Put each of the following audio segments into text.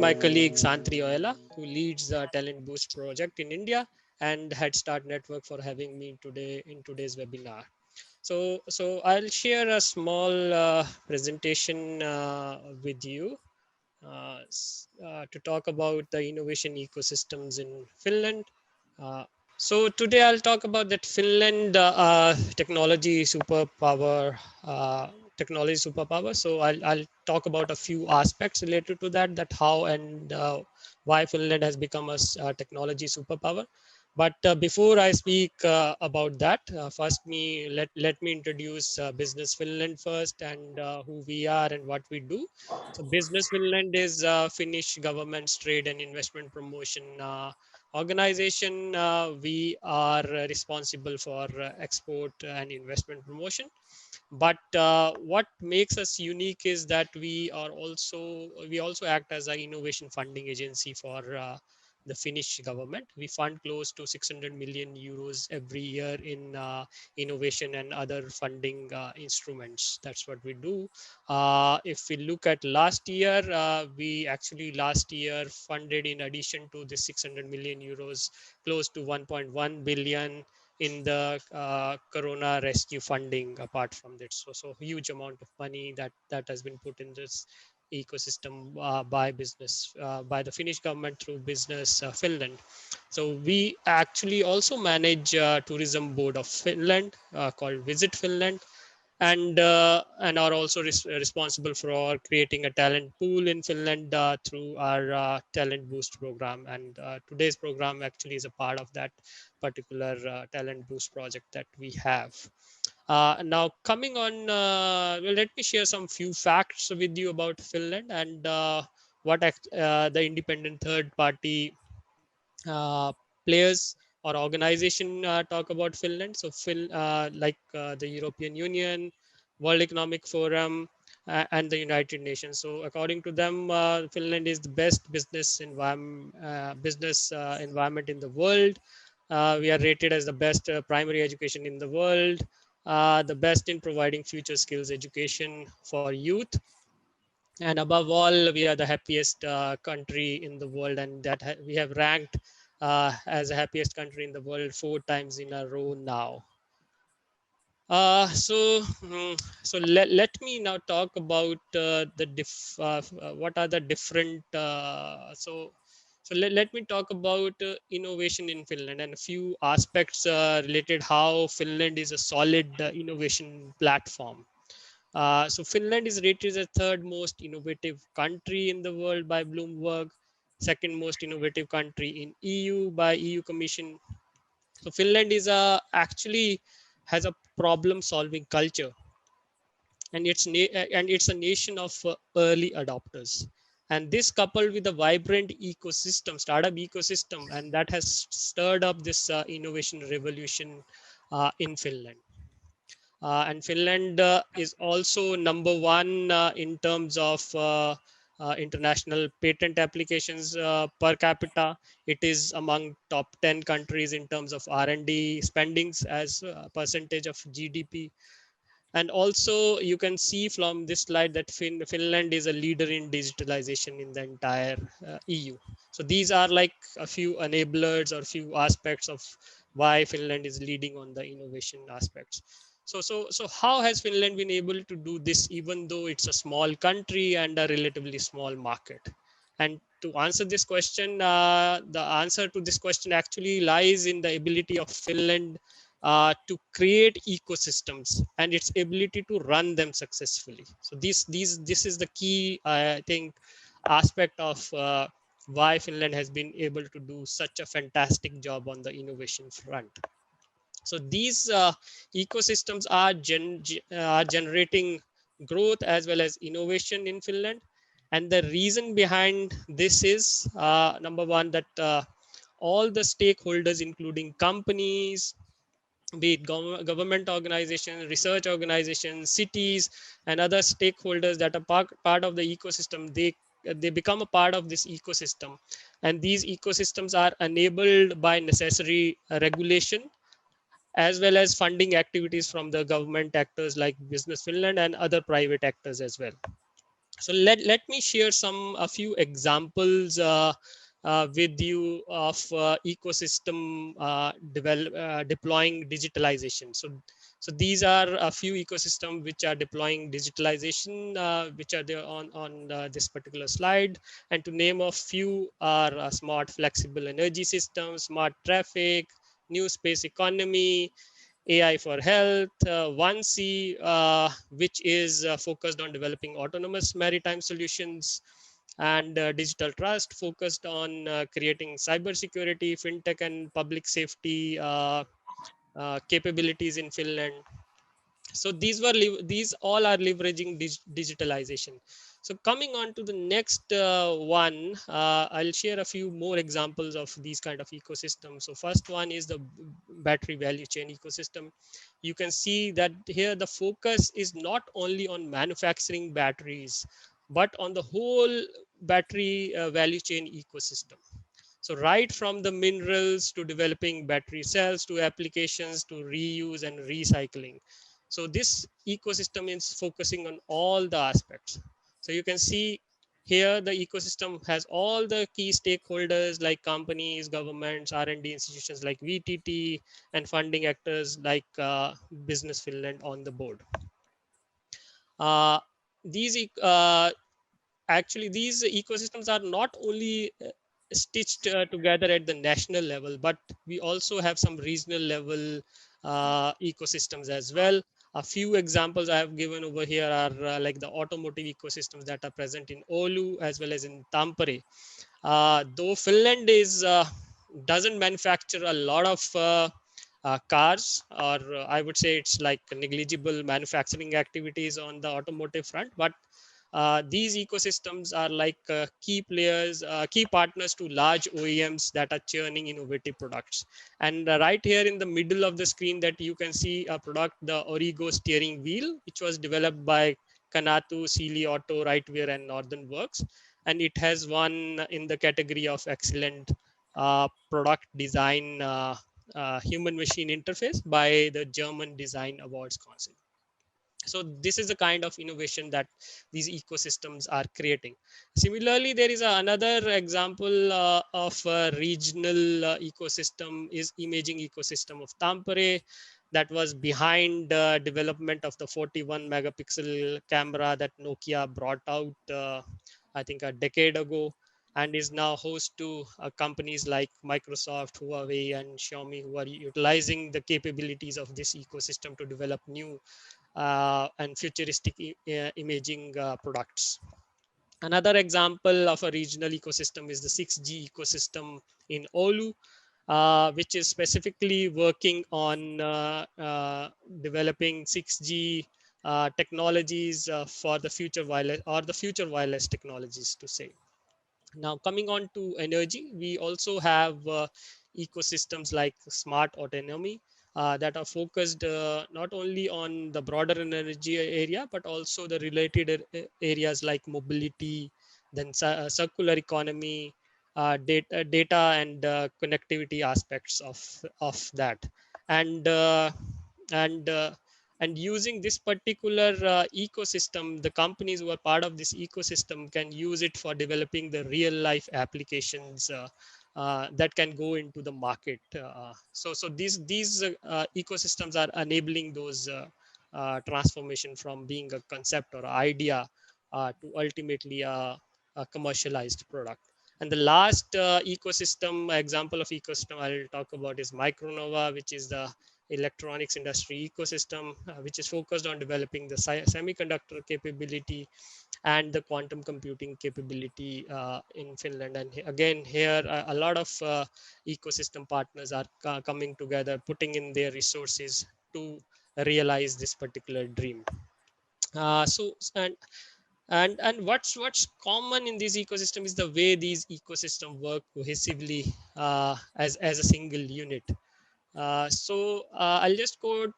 my colleague Santri Oyela, who leads the Talent Boost project in India, and Headstart Network for having me today in today's webinar. So I'll share a small presentation with you to talk about the innovation ecosystems in Finland. Uh, so today I'll talk about that Finland technology superpower. Technology superpower. So I'll talk about a few aspects related to that. That how and why Finland has become a technology superpower. But before I speak about that, first let me introduce Business Finland first, and who we are and what we do. So Business Finland is Finnish government's trade and investment promotion organization. We are responsible for export and investment promotion. But what makes us unique is that we also act as an innovation funding agency for the Finnish government. We fund close to 600 million euros every year in innovation and other funding instruments. That's what we do. If we look at last year, we actually last year funded, in addition to the 600 million euros, close to 1.1 billion in the corona rescue funding. Apart from that, so huge amount of money that has been put in this ecosystem by the Finnish government through Business Finland. So we actually also manage tourism board of Finland called Visit Finland, and are also responsible for creating a talent pool in Finland through our talent boost program. And today's program actually is a part of that particular talent boost project that we have. Now coming on, well, let me share some few facts with you about Finland and the independent third party uh, players or organization talk about Finland. So the European Union, World Economic Forum, and the United Nations. So according to them, Finland is the best business environment in the world. We are rated as the best primary education in the world, the best in providing future skills education for youth, and above all, we are the happiest country in the world, and we have ranked as the happiest country in the world 4 times in a row now. Let me now talk about what are the different let me talk about innovation in Finland and a few aspects related how Finland is a solid innovation platform. So Finland is rated as the third most innovative country in the world by Bloomberg, second most innovative country in EU by EU Commission. So Finland is actually has a problem solving culture, and it's a nation of early adopters. And this coupled with a vibrant ecosystem, startup ecosystem, and that has stirred up this innovation revolution in Finland. And Finland is also number one in terms of international patent applications per capita. It is among top 10 countries in terms of R&D spendings as a percentage of GDP. And also you can see from this slide that Finland is a leader in digitalization in the entire EU. So these are like a few enablers or few aspects of why Finland is leading on the innovation aspects. So how has Finland been able to do this, even though it's a small country and a relatively small market? And to answer this question, the answer to this question actually lies in the ability of Finland to create ecosystems and its ability to run them successfully. So this is the key, I think, aspect of why Finland has been able to do such a fantastic job on the innovation front. So these ecosystems are generating growth as well as innovation in Finland. And the reason behind this is number one, that all the stakeholders, including companies, be it government organizations, research organizations, cities, and other stakeholders that are part of the ecosystem, they become a part of this ecosystem. And these ecosystems are enabled by necessary regulation as well as funding activities from the government actors like Business Finland and other private actors as well. So let me share a few examples with you of ecosystem deploying digitalization. So these are a few ecosystem which are deploying digitalization, which are there on this particular slide. And to name a few are smart flexible energy systems, smart traffic, new space economy, AI for health, 1C, which is focused on developing autonomous maritime solutions, and digital trust, focused on creating cybersecurity, fintech, and public safety capabilities in Finland. So these all are leveraging digitalization. So coming on to the next one, I'll share a few more examples of these kind of ecosystems. So first one is the battery value chain ecosystem. You can see that here the focus is not only on manufacturing batteries, but on the whole battery value chain ecosystem. So right from the minerals to developing battery cells to applications to reuse and recycling. So this ecosystem is focusing on all the aspects. So you can see here the ecosystem has all the key stakeholders like companies, governments, R&D institutions like VTT, and funding actors like Business Finland on the board. Uh, these Actually, these ecosystems are not only stitched together at the national level, but we also have some regional level ecosystems as well. A few examples I have given over here are like the automotive ecosystems that are present in Oulu as well as in Tampere. Though Finland is doesn't manufacture a lot of cars, or I would say it's like negligible manufacturing activities on the automotive front, but these ecosystems are like key players, key partners to large OEMs that are churning innovative products. And right here in the middle of the screen that you can see a product, the Origo steering wheel, which was developed by Kanatu, Sealy Auto, Rightwear, and Northern Works. And it has won in the category of excellent product design, human machine interface by the German Design Awards Council. So this is the kind of innovation that these ecosystems are creating. Similarly, there is another example of a regional ecosystem is imaging ecosystem of Tampere, that was behind development of the 41 megapixel camera that Nokia brought out I think a decade ago, and is now host to companies like Microsoft, Huawei, and Xiaomi, who are utilizing the capabilities of this ecosystem to develop new and futuristic imaging products. Another example of a regional ecosystem is the 6G ecosystem in Oulu, which is specifically working on developing 6G technologies for the future wireless, or the future wireless technologies to say. Now, coming on to energy, we also have ecosystems like smart autonomy that are focused not only on the broader energy area, but also the related areas like mobility, then circular economy, data and connectivity aspects of that. And and and using this particular ecosystem, the companies who are part of this ecosystem can use it for developing the real life applications that can go into the market. So these ecosystems are enabling those transformation from being a concept or idea to ultimately a commercialized product. And the last ecosystem example of ecosystem I'll talk about is Micronova, which is the electronics industry ecosystem, which is focused on developing the semiconductor capability and the quantum computing capability in Finland. And again, here a lot of ecosystem partners are coming together, putting in their resources to realize this particular dream. So and what's common in this ecosystem is the way these ecosystem work cohesively as a single unit. I'll just quote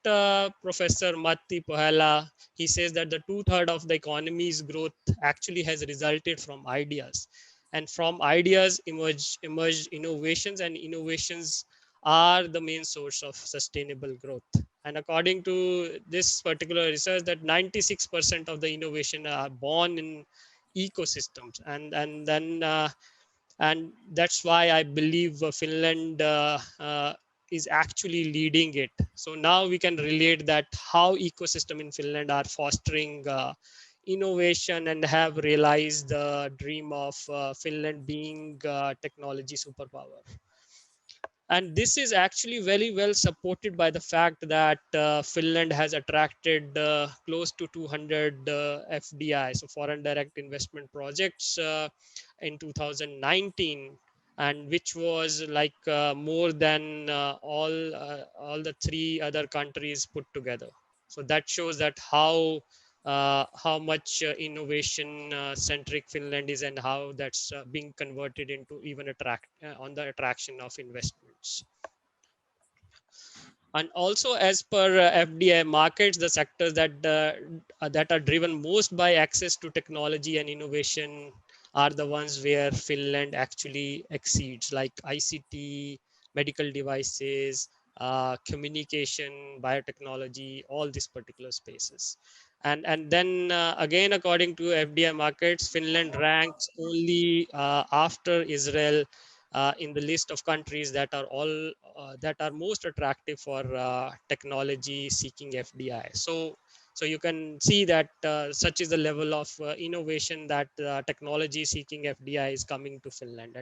Professor Matti Pohela. He says that the two-thirds of the economy's growth actually has resulted from ideas, and from ideas emerged innovations, and innovations are the main source of sustainable growth. And according to this particular research, that 96% of the innovation are born in ecosystems, and then and that's why I believe Finland is actually leading it. So now we can relate that how ecosystem in Finland are fostering innovation and have realized the dream of Finland being technology superpower. And this is actually very well supported by the fact that Finland has attracted close to 200 FDI, so foreign direct investment projects, in 2019, and which was like more than all the three other countries put together. So that shows that how much innovation centric Finland is, and how that's being converted into even attract on the attraction of investments. And also, as per FDI markets, the sectors that are driven most by access to technology and innovation are the ones where Finland actually exceeds, like ICT, medical devices, communication, biotechnology, all these particular spaces. And then again, according to FDI markets, Finland ranks only after Israel in the list of countries that are most attractive for technology seeking FDI. So you can see that such is the level of innovation that technology seeking FDI is coming to Finland,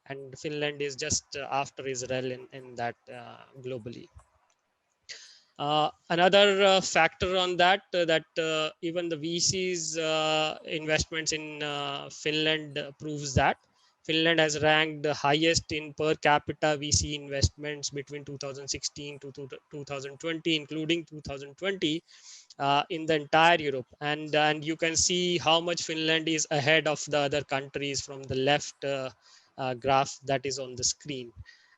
and Finland is just after Israel in that globally. Another factor on that even the VC's investments in Finland proves that Finland has ranked the highest in per capita VC investments between 2016 to 2020, including 2020, in the entire Europe. And you can see how much Finland is ahead of the other countries from the left graph that is on the screen.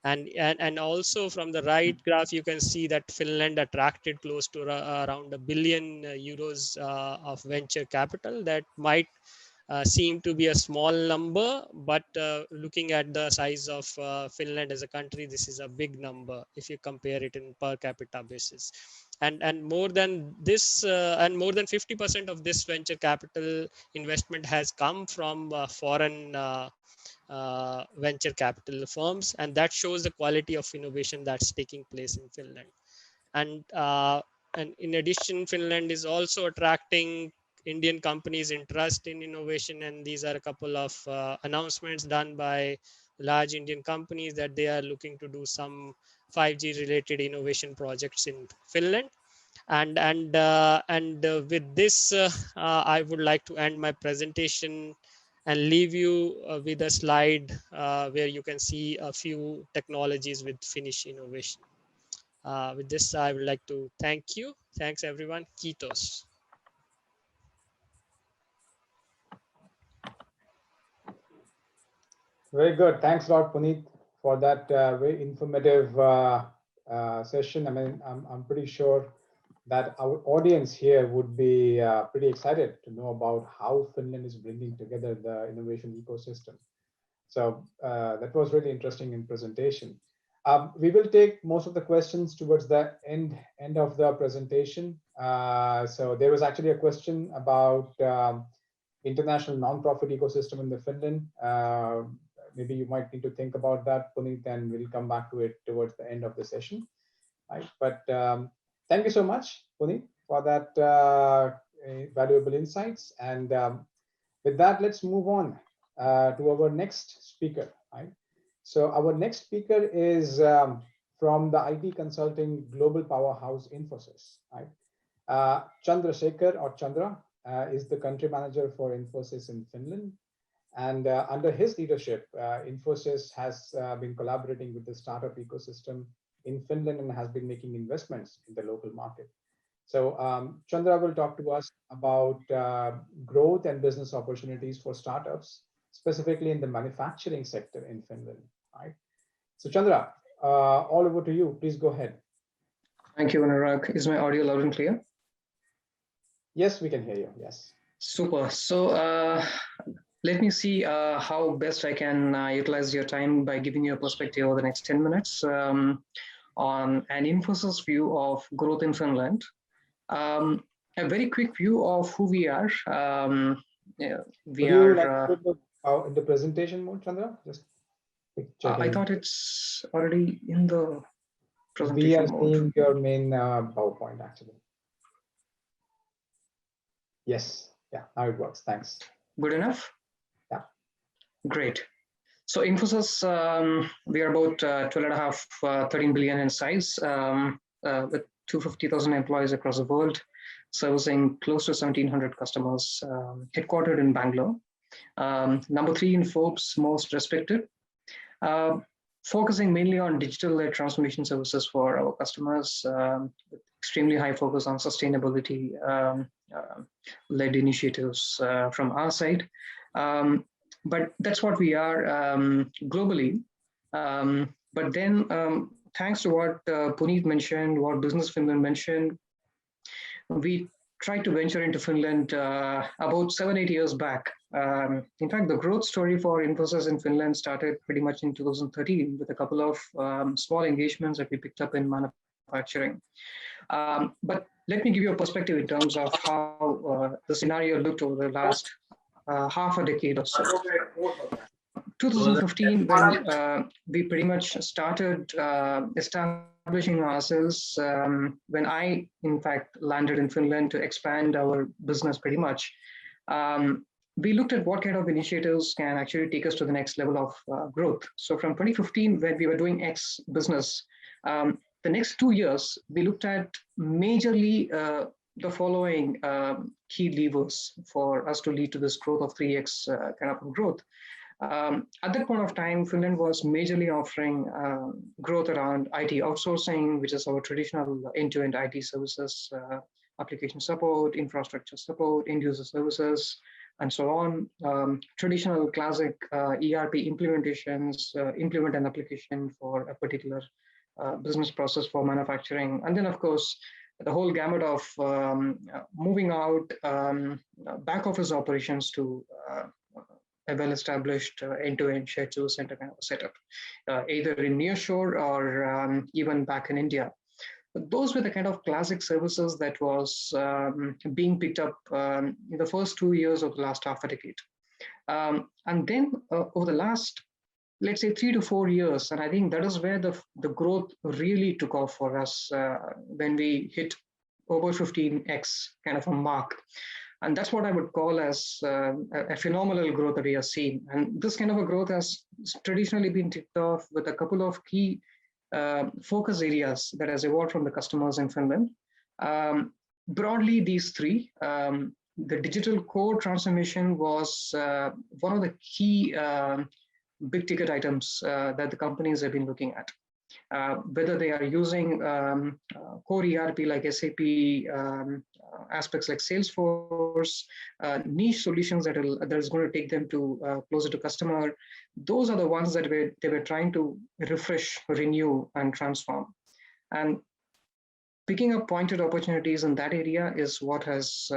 And also from the right graph, you can see that Finland attracted close to around €1 billion of venture capital. That might seem to be a small number, but looking at the size of Finland as a country, this is a big number if you compare it in per capita basis. And more than this, and more than 50% of this venture capital investment has come from foreign venture capital firms, and that shows the quality of innovation that's taking place in Finland. And in addition, Finland is also attracting Indian companies' interest in innovation, and these are a couple of announcements done by large Indian companies that they are looking to do some 5G related innovation projects in Finland. And with this, I would like to end my presentation and leave you with a slide where you can see a few technologies with Finnish innovation. With this, I would like to thank you. Thanks, everyone. Kiitos. Very good. Thanks a lot, Puneet, for that very informative session. I mean, I'm pretty sure that our audience here would be pretty excited to know about how Finland is bringing together the innovation ecosystem. So that was really interesting in presentation. We will take most of the questions towards the end of the presentation. So there was actually a question about international nonprofit ecosystem in the Finland. Maybe you might need to think about that, Puneet, and we'll come back to it towards the end of the session. Right? But thank you so much, Puneet, for that valuable insights. And with that, let's move on to our next speaker. Right? So our next speaker is from the IT consulting global powerhouse Infosys. Right? Chandrashekar, or Chandra, is the country manager for Infosys in Finland. And under his leadership, Infosys has been collaborating with the startup ecosystem in Finland and has been making investments in the local market. So Chandra will talk to us about growth and business opportunities for startups, specifically in the manufacturing sector in Finland. Right? So Chandra, all over to you. Please go ahead. Thank you, Anurag. Is my audio loud and clear? Yes, we can hear you. Yes. Super. So let me see how best I can utilize your time by giving you a perspective over the next 10 minutes. on an Infosys view of growth in Finland. A very quick view of who we are. Yeah, we Would you are. like to put in the presentation mode, Chandra? Just checking. I thought it's already in the presentation We are mode. seeing your main PowerPoint actually. Yes. Yeah. Now it works. Thanks. Good enough. Yeah. Great. So Infosys, we are about 12.5, 13 billion in size, with 250,000 employees across the world, servicing close to 1,700 customers, headquartered in Bangalore. Number 3 in Forbes most respected, focusing mainly on digital-led transformation services for our customers, with extremely high focus on sustainability led initiatives from our side. But that's what we are globally. But then, thanks to what Puneet mentioned, what Business Finland mentioned, we tried to venture into Finland about 7-8 years back. In fact, the growth story for Infosys in Finland started pretty much in 2013 with a couple of small engagements that we picked up in manufacturing. But let me give you a perspective in terms of how the scenario looked over the last half a decade or so. 2015, when we pretty much started establishing ourselves, when I, in fact, landed in Finland to expand our business pretty much, we looked at what kind of initiatives can actually take us to the next level of growth. So from 2015, when we were doing X business, the next 2 years, we looked at majorly the following key levers for us to lead to this growth of 3x kind of growth. At that point of time, Finland was majorly offering growth around IT outsourcing, which is our traditional end-to-end IT services, application support, infrastructure support, end-user services, and so on. Traditional classic ERP implementations, implement an application for a particular business process for manufacturing. And then, of course, the whole gamut of moving out back office operations to a well-established end-to-end shared service center kind of setup, either in nearshore or even back in India. But those were the kind of classic services that was being picked up in the first 2 years of the last half a decade. And then over the last, let's say 3 to 4 years, and I think that is where the growth really took off for us when we hit over 15x kind of a mark. And that's what I would call as a phenomenal growth that we are seeing. And this kind of a growth has traditionally been ticked off with a couple of key focus areas that has evolved from the customers in Finland. Broadly, these three, the digital core transformation was one of the key big ticket items that the companies have been looking at. Whether they are using core ERP like SAP, aspects like Salesforce, niche solutions that is going to take them to closer to customer. Those are the ones that they were trying to refresh, renew, and transform. And picking up pointed opportunities in that area is what has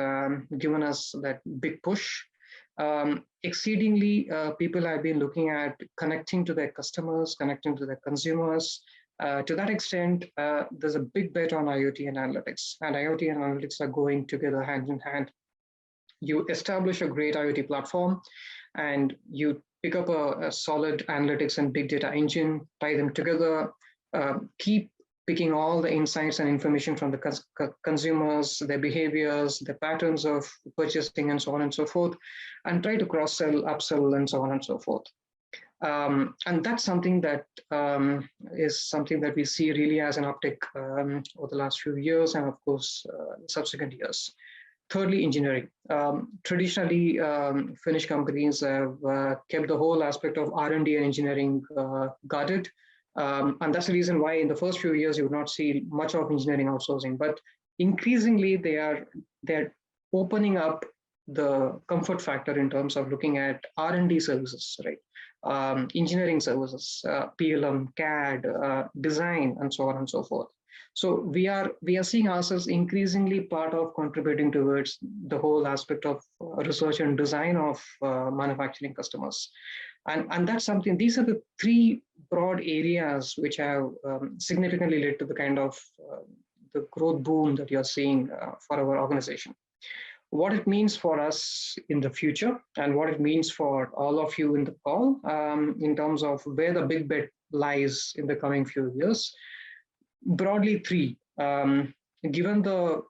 given us that big push. Exceedingly, people have been looking at connecting to their customers, connecting to their consumers. To that extent, there's a big bet on IoT and analytics, and IoT and analytics are going together hand in hand. You establish a great IoT platform, and you pick up a solid analytics and big data engine, tie them together, keep picking all the insights and information from the consumers, their behaviors, their patterns of purchasing, and so on and so forth, and try to cross-sell, upsell, and so on and so forth. And that's something that is something that we see really as an uptick over the last few years, and of course, subsequent years. Thirdly, engineering. Traditionally, Finnish companies have kept the whole aspect of R&D and engineering guarded. And that's the reason why in the first few years, you would not see much of engineering outsourcing. But increasingly, they're opening up the comfort factor in terms of looking at R&D services, right? Engineering services, PLM, CAD, design, and so on and so forth. So we are seeing ourselves increasingly part of contributing towards the whole aspect of research and design of manufacturing customers. And that's something, these are the three broad areas which have significantly led to the kind of the growth boom that you're seeing for our organization. What it means for us in the future and what it means for all of you in the call in terms of where the big bet lies in the coming few years. Broadly three. Given the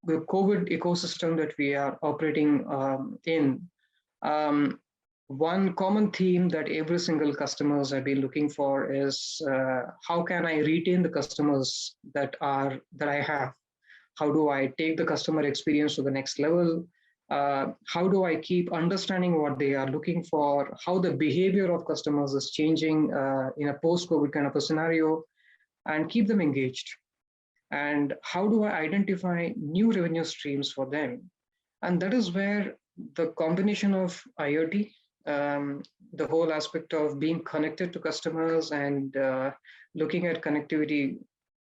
COVID ecosystem that we are operating in, one common theme that every single customers have been looking for is how can I retain the customers that I have? How do I take the customer experience to the next level? How do I keep understanding what they are looking for? How the behavior of customers is changing in a post-COVID kind of a scenario, and keep them engaged? And how do I identify new revenue streams for them? And that is where the combination of IoT, the whole aspect of being connected to customers and looking at connectivity,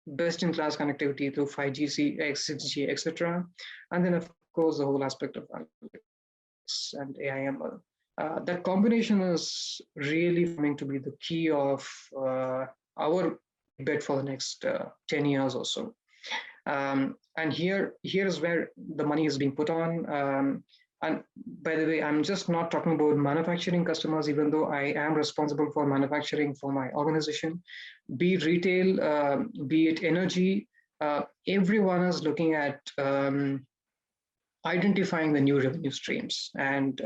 best-in-class connectivity through 5G, 6G, etc. And then, of course, the whole aspect of analytics and AI/ML. That combination is really coming to be the key of our bet for the next 10 years or so. And here is where the money is being put on. And by the way, I'm just not talking about manufacturing customers, even though I am responsible for manufacturing for my organization. Be it retail, be it energy, everyone is looking at identifying the new revenue streams and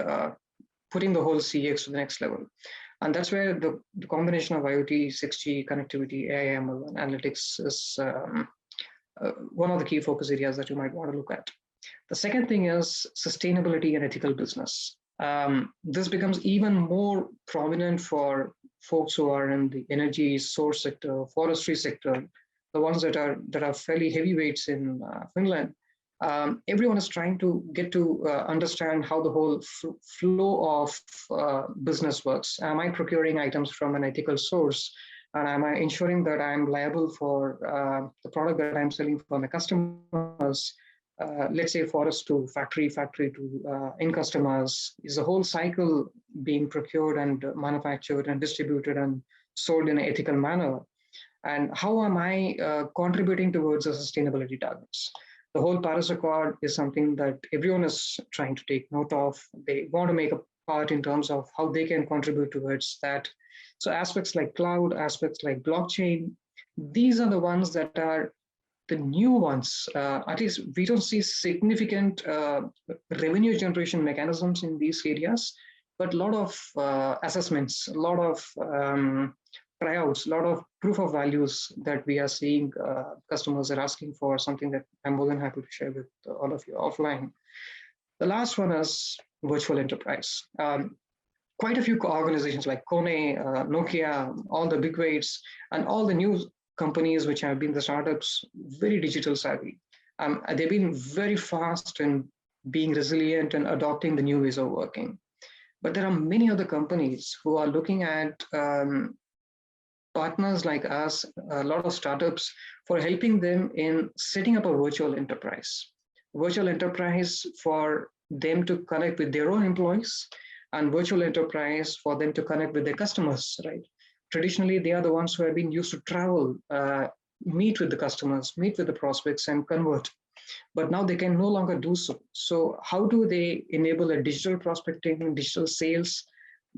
putting the whole CX to the next level. And that's where the combination of IoT, 6G, connectivity, AI/ML, and analytics is one of the key focus areas that you might want to look at. The second thing is sustainability and ethical business. This becomes even more prominent for folks who are in the energy source sector, forestry sector, the ones that are fairly heavyweights in Finland. Everyone is trying to get to understand how the whole flow of business works. Am I procuring items from an ethical source? And am I ensuring that I'm liable for the product that I'm selling for my customers? Let's say forest to factory to end customers. Is the whole cycle being procured and manufactured and distributed and sold in an ethical manner? And how am I contributing towards the sustainability targets? The whole Paris Accord is something that everyone is trying to take note of. They want to make a part in terms of how they can contribute towards that. So aspects like cloud, aspects like blockchain, these are the ones that are the new ones. At least we don't see significant revenue generation mechanisms in these areas, but a lot of assessments, a lot of tryouts, a lot of proof of values that we are seeing customers are asking for, something that I'm more than happy to share with all of you offline. The last one is virtual enterprise. Quite a few organizations like Kone, Nokia, all the big weights, and all the new companies which have been the startups, very digital savvy. They've been very fast in being resilient and adopting the new ways of working. But there are many other companies who are looking at partners like us, a lot of startups, for helping them in setting up a virtual enterprise. Virtual enterprise for them to connect with their own employees, and virtual enterprise for them to connect with their customers, right? Traditionally, they are the ones who have been used to travel, meet with the customers, meet with the prospects and convert. But now they can no longer do so. So how do they enable a digital prospecting, digital sales?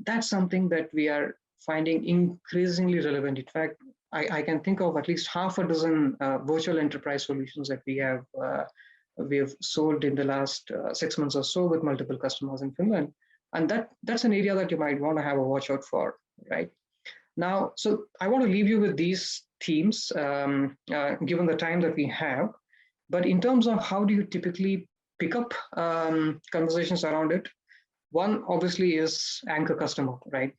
That's something that we are finding increasingly relevant. In fact, I can think of at least half a dozen virtual enterprise solutions that we have sold in the last 6 months or so with multiple customers in Finland. And that's an area that you might want to have a watch out for, right? Now, so I want to leave you with these themes, given the time that we have. But in terms of how do you typically pick up conversations around it, one obviously is anchor customer, right?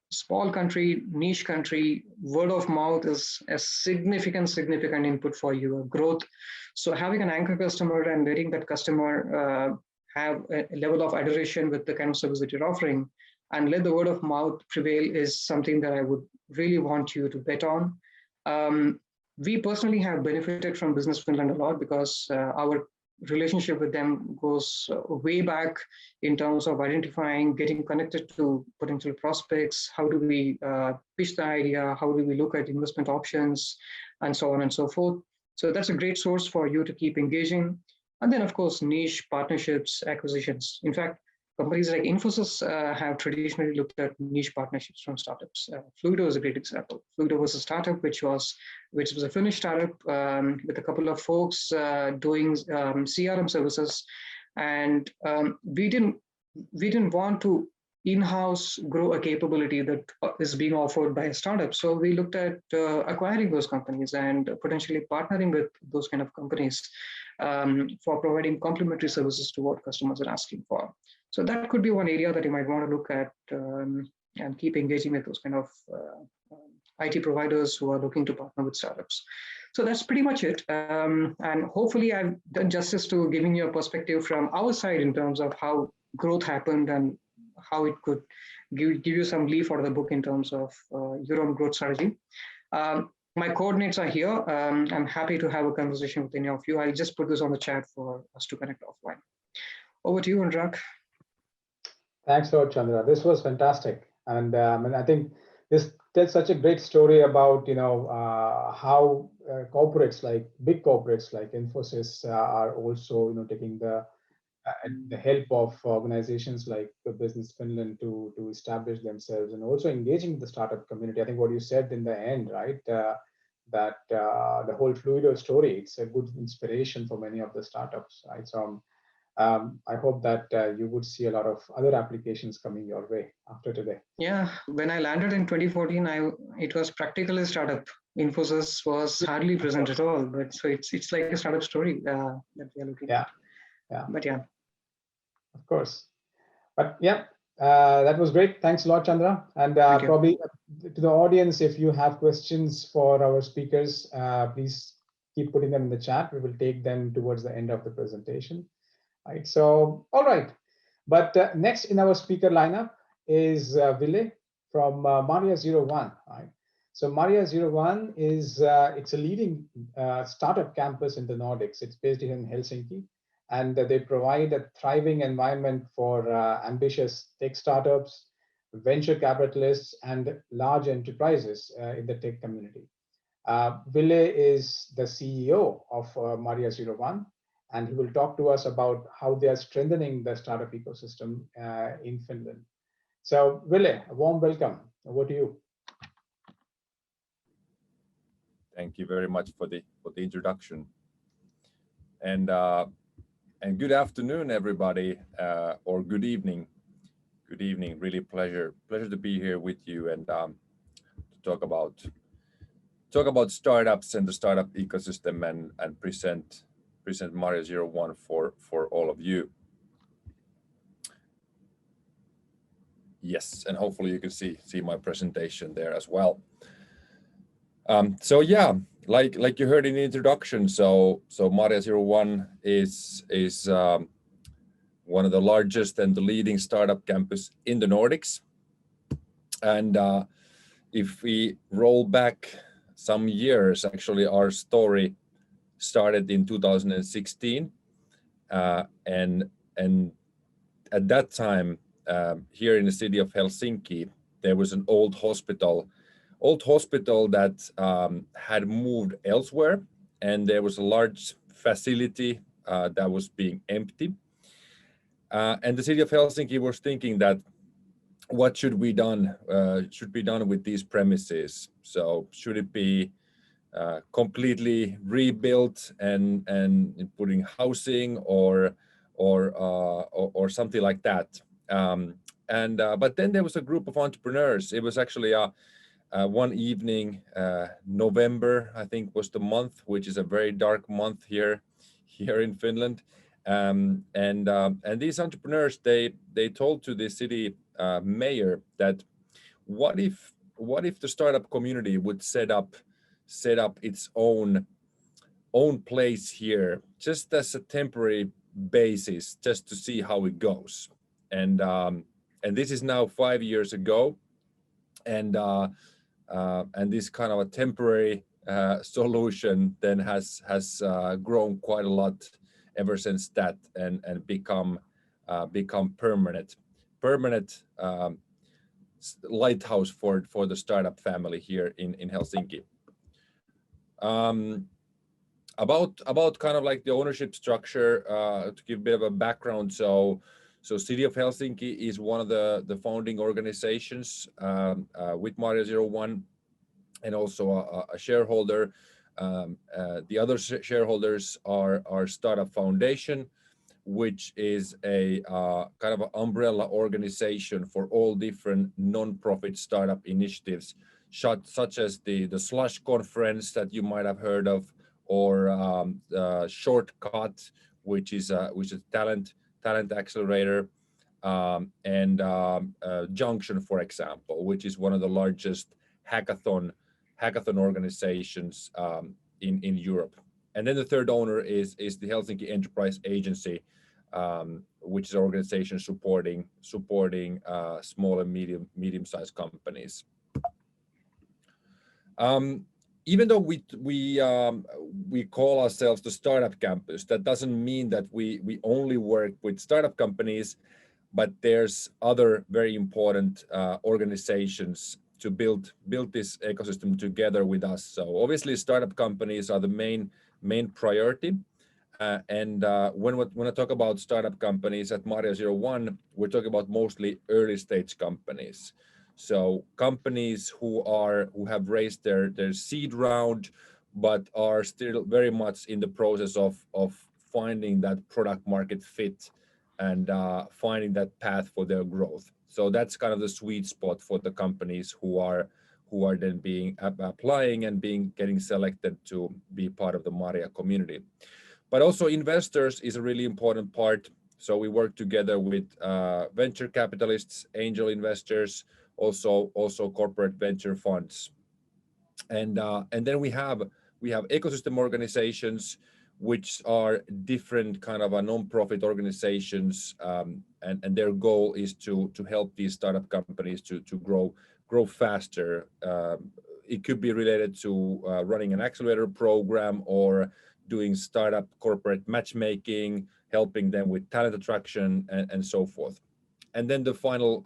Small country, niche country, word of mouth is a significant input for your growth. So having an anchor customer and letting that customer have a level of adoration with the kind of service that you're offering and let the word of mouth prevail is something that I would really want you to bet on. We personally have benefited from Business Finland a lot because our relationship with them goes way back in terms of identifying, getting connected to potential prospects. How do we pitch the idea? How do we look at investment options, and so on and so forth. So that's a great source for you to keep engaging. And then, of course, niche partnerships, acquisitions. In fact, companies like Infosys have traditionally looked at niche partnerships from startups. Fluido is a great example. Fluido was a startup which was a Finnish startup with a couple of folks doing CRM services, and we didn't want to in-house grow a capability that is being offered by a startup. So we looked at acquiring those companies and potentially partnering with those kind of companies for providing complementary services to what customers are asking for. So that could be one area that you might want to look at and keep engaging with those kind of IT providers who are looking to partner with startups. So that's pretty much it. And hopefully I've done justice to giving you a perspective from our side in terms of how growth happened and how it could give you some leaf out of the book in terms of your own growth strategy. My coordinates are here. I'm happy to have a conversation with any of you. I'll just put this on the chat for us to connect offline. Over to you, Anurag. Thanks a lot, Chandra. This was fantastic. And I think this tells such a great story about, how corporates like big corporates like Infosys are also, taking the help of organizations like the Business Finland to establish themselves and also engaging with the startup community. I think what you said in the end, right, that the whole Fluido story, it's a good inspiration for many of the startups, right? So I hope that you would see a lot of other applications coming your way after today. Yeah, when I landed in 2014, it was practically a startup. Infosys was hardly present at all, but so it's like a startup story that we are looking at. Yeah. But yeah. Of course. But yeah, that was great. Thanks a lot, Chandra. And probably to the audience, if you have questions for our speakers, please keep putting them in the chat. We will take them towards the end of the presentation. Right. So, all right. But next in our speaker lineup is Ville from Maria01. Right. So Maria01 is it's a leading startup campus in the Nordics. It's based in Helsinki, and they provide a thriving environment for ambitious tech startups, venture capitalists, and large enterprises in the tech community. Ville is the CEO of Maria01, and he will talk to us about how they are strengthening the startup ecosystem in Finland. So, Ville, a warm welcome. Over to you. Thank you very much for the introduction, and good afternoon, everybody, or good evening. Good evening. Really pleasure to be here with you and to talk about startups and the startup ecosystem and present Maria01 for all of you. Yes, and hopefully you can see my presentation there as well. So yeah, like you heard in the introduction, so Maria01 is one of the largest and the leading startup campus in the Nordics. And if we roll back some years, actually our story started in 2016, and at that time here in the city of Helsinki, there was an old hospital that had moved elsewhere, and there was a large facility that was being empty. And the city of Helsinki was thinking that what should be done with these premises? So should it be completely rebuilt and putting housing or something like that? But then there was a group of entrepreneurs. It was actually one evening, November, I think was the month, which is a very dark month here in Finland. And these entrepreneurs, they told to the city mayor that what if the startup community would set up its own place here, just as a temporary basis, just to see how it goes. And this is now 5 years ago, and this kind of a temporary solution then has grown quite a lot ever since that, and become permanent lighthouse for the startup family here in Helsinki. About kind of like the ownership structure, to give a bit of a background. So City of Helsinki is one of the founding organizations with Maria01, and also a shareholder. The other shareholders are Startup Foundation, which is a kind of an umbrella organization for all different non-profit startup initiatives, such as the Slush Conference that you might have heard of, or Shortcut, which is a talent accelerator, and Junction, for example, which is one of the largest hackathon organizations in Europe. And then the third owner is the Helsinki Enterprise Agency, which is an organization supporting small and medium-sized companies. Even though we call ourselves the Startup Campus, that doesn't mean that we only work with startup companies, but there's other very important organizations to build this ecosystem together with us. So obviously, startup companies are the main priority. And when I talk about startup companies at Maria01, we're talking about mostly early stage companies. So companies who have raised their seed round, but are still very much in the process of finding that product market fit and finding that path for their growth. So that's kind of the sweet spot for the companies who are then applying and getting selected to be part of the Maria community. But also investors is a really important part. So we work together with venture capitalists, angel investors, also corporate venture funds, and then we have ecosystem organizations, which are different kind of a non-profit organizations, and their goal is to help these startup companies to grow faster. It could be related to running an accelerator program, or doing startup corporate matchmaking, helping them with talent attraction, and so forth. And then the final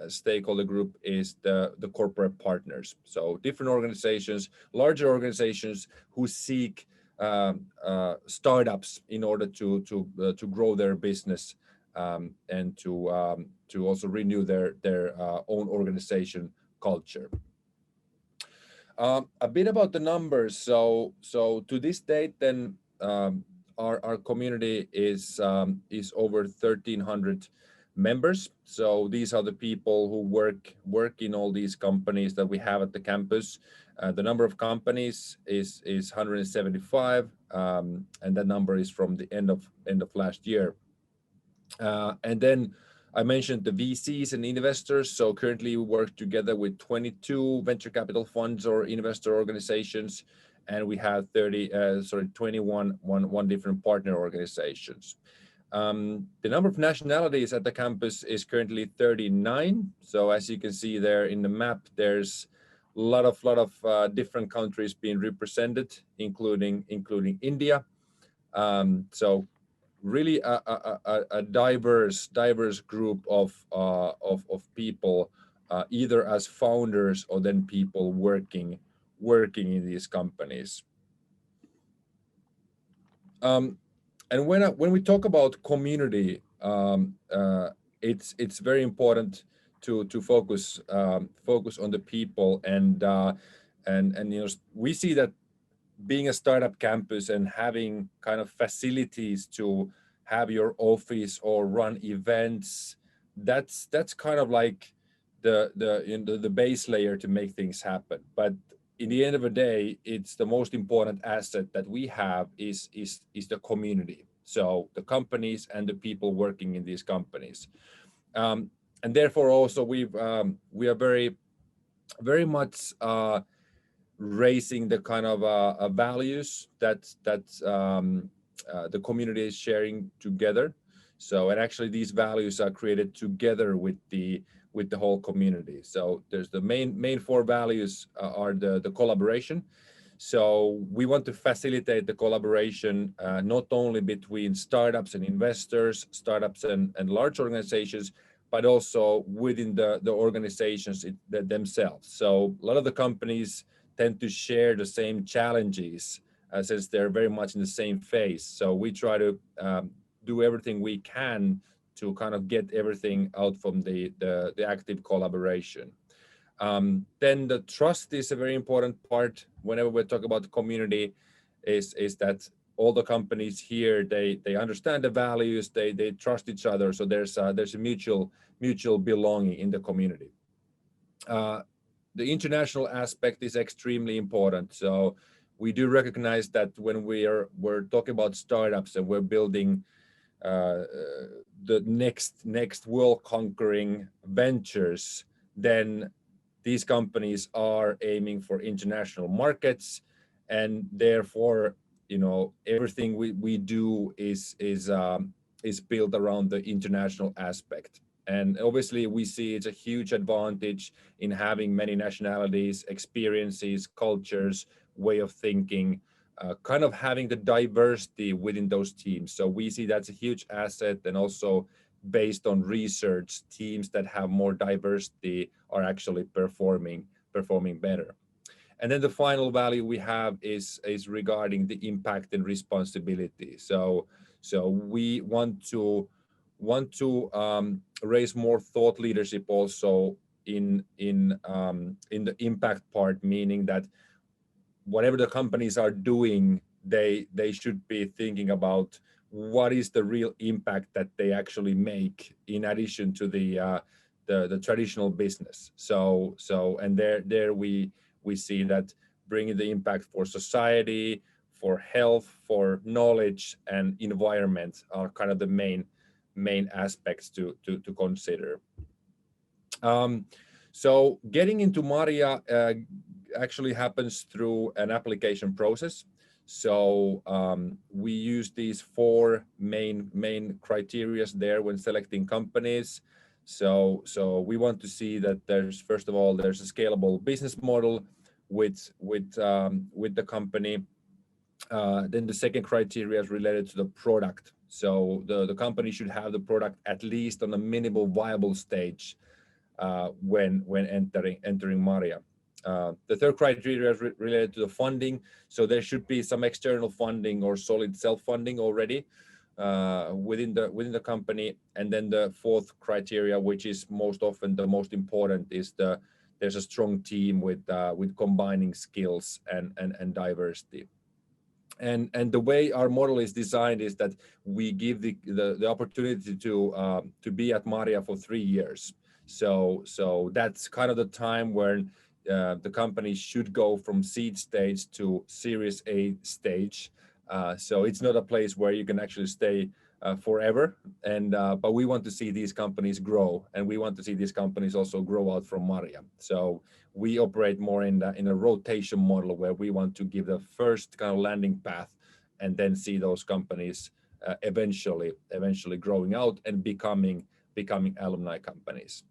stakeholder group is the corporate partners. So different organizations, larger organizations who seek startups in order to grow their business, and to also renew their own organization culture. A bit about the numbers. So to this date, then our community is over 1,300 members. So these are the people who work in all these companies that we have at the campus. The number of companies is 175, and that number is from the end of last year. And then I mentioned the VCs and investors. So currently we work together with 22 venture capital funds or investor organizations, and we have 21 different partner organizations. The number of nationalities at the campus is currently 39. So as you can see there in the map, there's a lot of different countries being represented, including India. So really a diverse group of people, either as founders or then people working in these companies. And when we talk about community, it's very important to focus on the people, and we see that being a startup campus and having kind of facilities to have your office or run events, that's kind of like the base layer to make things happen. But in the end of the day, it's the most important asset that we have is the community. So the companies and the people working in these companies, and therefore also we are very much raising the kind of values that the community is sharing together. So, and actually these values are created together with the whole community. So there's the main four values are the collaboration. So we want to facilitate the collaboration not only between startups and investors, startups and large organizations, but also within the organizations themselves. So a lot of the companies tend to share the same challenges since they're very much in the same phase. So we try to do everything we can to kind of get everything out from the active collaboration. Then the trust is a very important part whenever we talk about the community, is that all the companies here, they understand the values, they trust each other. So there's a mutual belonging in the community. The international aspect is extremely important. So we do recognize that when we're talking about startups and we're building the next world conquering ventures, then these companies are aiming for international markets, and therefore, you know, everything we do is built around the international aspect. And obviously we see it's a huge advantage in having many nationalities, experiences, cultures, way of thinking, kind of having the diversity within those teams. So we see that's a huge asset, and also based on research, teams that have more diversity are actually performing better. And then the final value we have is regarding the impact and responsibility. So we want to raise more thought leadership also in the impact part, meaning that whatever the companies are doing, they should be thinking about what is the real impact that they actually make in addition to the traditional business. So and there we see that bringing the impact for society, for health, for knowledge and environment are kind of the main aspects to consider. So getting into Maria actually happens through an application process. So we use these four main criteria there when selecting companies. So we want to see that there's, first of all, there's a scalable business model with the company. Then the second criteria is related to the product. So the company should have the product at least on a minimal viable stage when entering Maria. The third criteria is related to the funding. So there should be some external funding or solid self-funding already within the company. And then the fourth criteria, which is most often the most important, is there's a strong team with combining skills and diversity. And the way our model is designed is that we give the opportunity to be at Maria for 3 years. So that's kind of the time when the company should go from seed stage to Series A stage. So it's not a place where you can actually stay forever. And but we want to see these companies grow, and we want to see these companies also grow out from Maria. So we operate more in a rotation model where we want to give the first kind of landing path, and then see those companies eventually growing out and becoming alumni companies.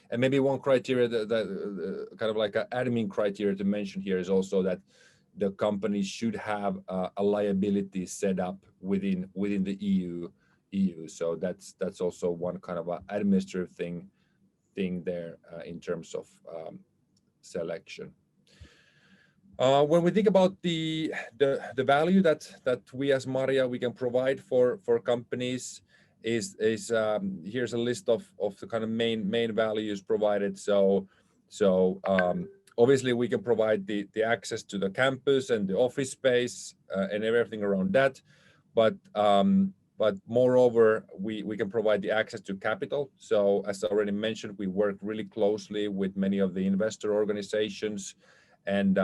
And maybe one criteria that kind of like an admin criteria to mention here is also that the company should have a liability set up within the EU. So that's also one kind of administrative thing there in terms of selection. When we think about the value that we as Maria we can provide for companies, is here's a list of the kind of main values provided. So obviously we can provide the access to the campus and the office space and everything around that, but moreover we can provide the access to capital. So as I already mentioned, we work really closely with many of the investor organizations, and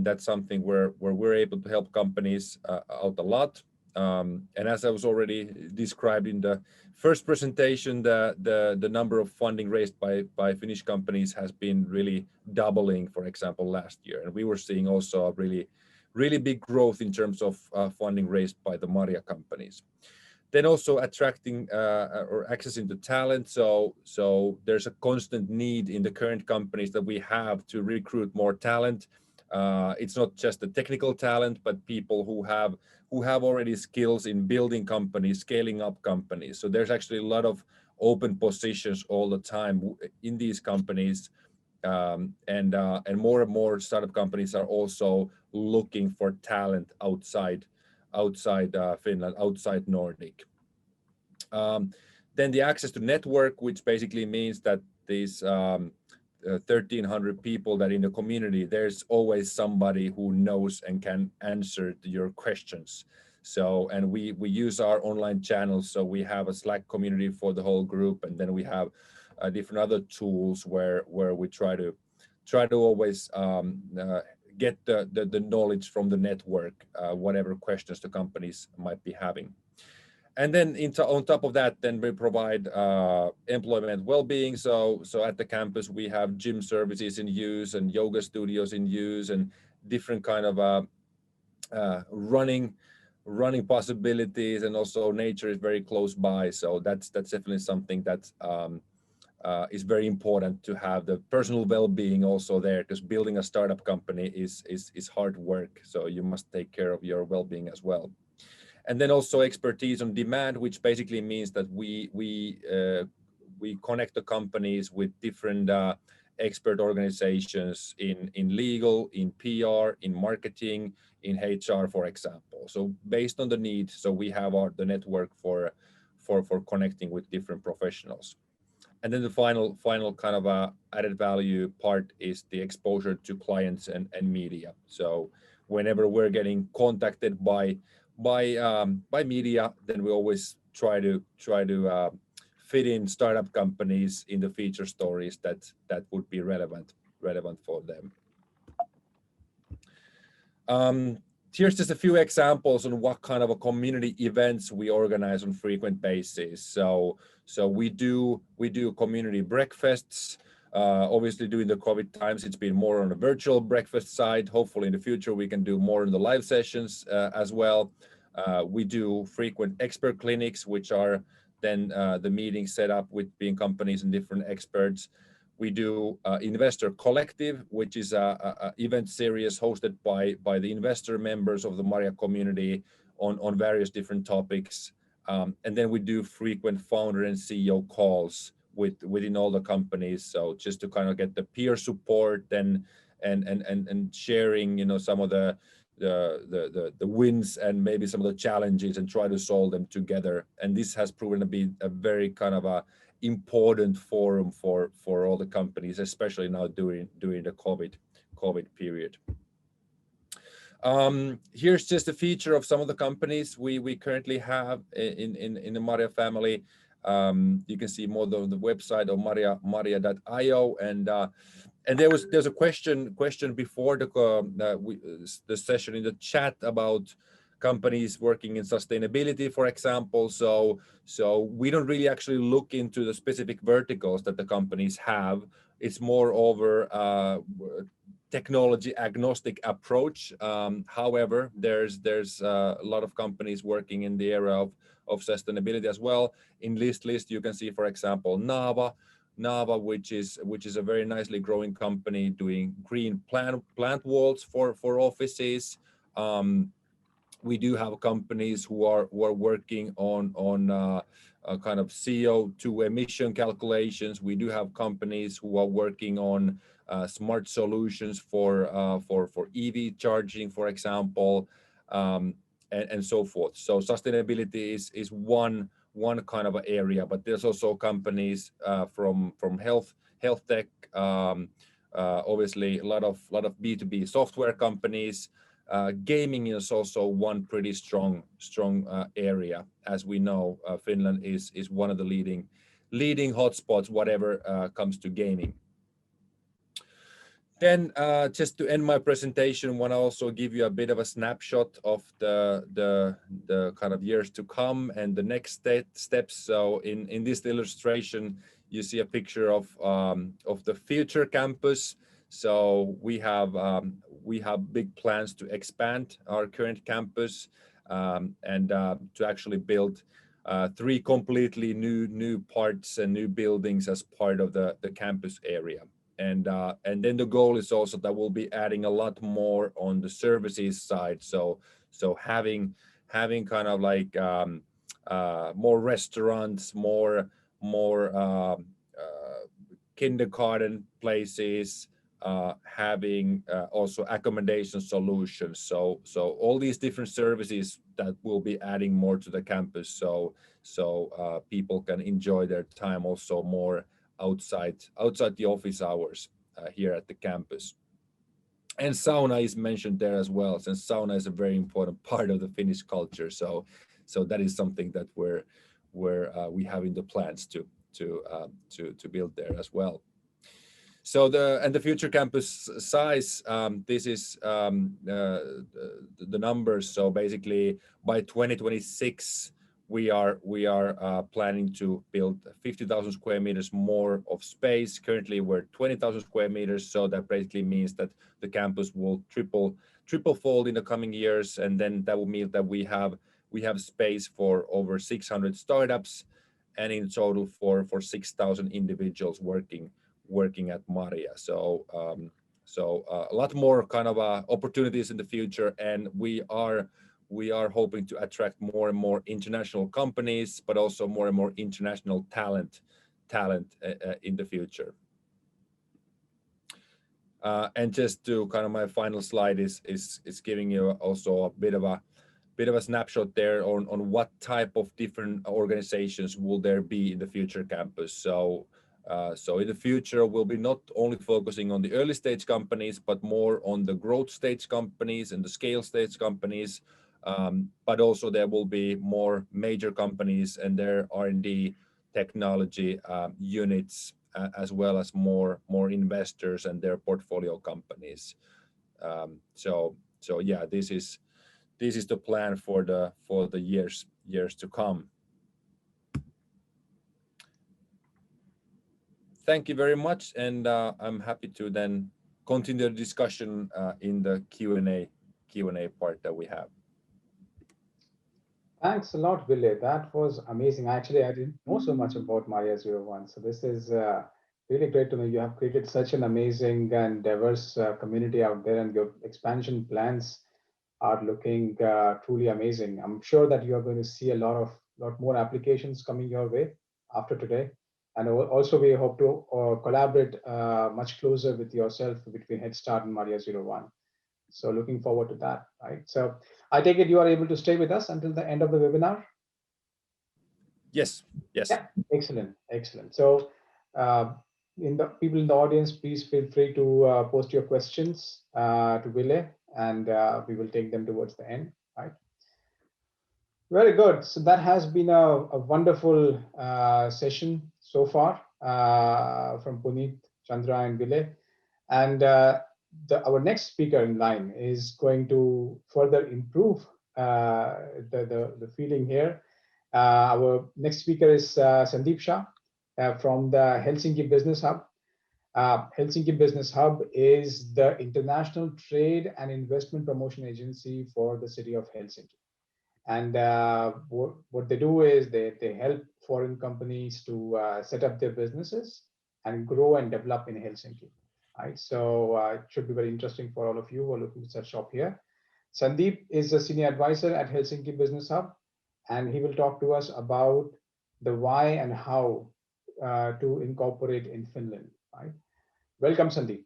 that's something where we're able to help companies out a lot. And as I was already described in the first presentation, the number of funding raised by Finnish companies has been really doubling, for example, last year. And we were seeing also a really big growth in terms of funding raised by the Maria companies. Then also attracting or accessing the talent. So there's a constant need in the current companies that we have to recruit more talent. It's not just the technical talent, but people who have already skills in building companies, scaling up companies. So there's actually a lot of open positions all the time in these companies, and more and more startup companies are also looking for talent outside Finland, outside Nordic. Then the access to network, which basically means that these 1,300 people that in the community, there's always somebody who knows and can answer your questions. So, and we use our online channels. So we have a Slack community for the whole group, and then we have different other tools where we try to always get the knowledge from the network, whatever questions the companies might be having. And then on top of that, then we provide employment well-being. So at the campus, we have gym services in use and yoga studios in use and different kind of running possibilities, and also nature is very close by. So that's definitely something that is very important to have the personal well-being also there, because building a startup company is hard work. So you must take care of your well-being as well. And then also expertise on demand, which basically means that we connect the companies with different expert organizations in legal, in PR, in marketing, in HR, for example. So based on the need, so we have the network for connecting with different professionals. And then the final kind of added value part is the exposure to clients and media. So whenever we're getting contacted by media, then we always try to fit in startup companies in the feature stories that would be relevant for them. Here's just a few examples on what kind of a community events we organize on frequent basis. So we do community breakfasts. Obviously, during the COVID times, it's been more on the virtual breakfast side. Hopefully, in the future, we can do more in the live sessions as well. We do frequent expert clinics, which are then the meetings set up with being companies and different experts. We do Investor Collective, which is a event series hosted by the investor members of the Maria community on various different topics. And then we do frequent founder and CEO calls within all the companies. So just to kind of get the peer support and sharing, you know, some of the wins and maybe some of the challenges, and try to solve them together. And this has proven to be a very kind of a important forum for all the companies, especially now during the COVID period. Here's just a feature of some of the companies we currently have in the Maria family. You can see more on the website of maria.io, and there's a question before the session in the chat about companies working in sustainability, for example. So we don't really actually look into the specific verticals that the companies have. It's more over technology agnostic approach. However, there's a lot of companies working in the area of sustainability as well. In list you can see, for example, Nava, which is a very nicely growing company doing green plant walls for offices. We do have companies who are working on kind of CO2 emission calculations. We do have companies who are working on smart solutions for EV charging, for example, and so forth. So sustainability is one kind of area, but there's also companies from health tech. Obviously, a lot of B2B software companies. Gaming is also one pretty strong area. As we know, Finland is one of the leading hotspots, whatever comes to gaming. Then just to end my presentation, I want to also give you a bit of a snapshot of the kind of years to come and the next steps. So in this illustration, you see a picture of the future campus. So we have big plans to expand our current campus and to actually build 3 completely new parts and new buildings as part of the campus area. and then the goal is also that we'll be adding a lot more on the services side. So having kind of like more restaurants, more kindergarten places, having also accommodation solutions. So all these different services that will be adding more to the campus. So people can enjoy their time also more outside the office hours here at the campus. And sauna is mentioned there as well, since sauna is a very important part of the Finnish culture. So that is something that we have in the plans to build there as well. So the future campus size, this is the numbers. So basically by 2026, we are planning to build 50,000 square meters more of space. Currently we're 20,000 square meters. So that basically means that the campus will triple fold in the coming years. And then that will mean that we have space for over 600 startups, and in total for 6,000 individuals working at Maria. So a lot more kind of opportunities in the future, and we are hoping to attract more and more international companies, but also more and more international talent in the future. And just to kind of my final slide is giving you also a bit of a snapshot there on what type of different organizations will there be in the future campus. So in the future, we'll be not only focusing on the early stage companies, but more on the growth stage companies and the scale stage companies. But also there will be more major companies and their R&D technology units, as well as more investors and their portfolio companies. So yeah, this is the plan for the years to come. Thank you very much, and I'm happy to then continue the discussion in the Q&A part that we have. Thanks a lot, Ville. That was amazing. Actually, I didn't know so much about Maria 01. So this is really great to know. You have created such an amazing and diverse community out there, and your expansion plans are looking truly amazing. I'm sure that you are going to see a lot more applications coming your way after today. And also we hope to collaborate much closer with yourself between Headstart and Maria 01. So looking forward to that, right? So I take it you are able to stay with us until the end of the webinar? Yes. Yeah, excellent. So in the people in the audience, please feel free to post your questions to Ville, and we will take them towards the end, right? Very good. So that has been a wonderful session so far from Puneet, Chandra, and Ville. And our next speaker in line is going to further improve the feeling here. Our next speaker is Sandeep Shah from the Helsinki Business Hub. Helsinki Business Hub is the international trade and investment promotion agency for the city of Helsinki. And what they do is they help foreign companies to set up their businesses and grow and develop in Helsinki. Right, so it should be very interesting for all of you who are looking to set shop here. Sandeep is a senior advisor at Helsinki Business Hub, and he will talk to us about the why and how to incorporate in Finland. Right, welcome, Sandeep.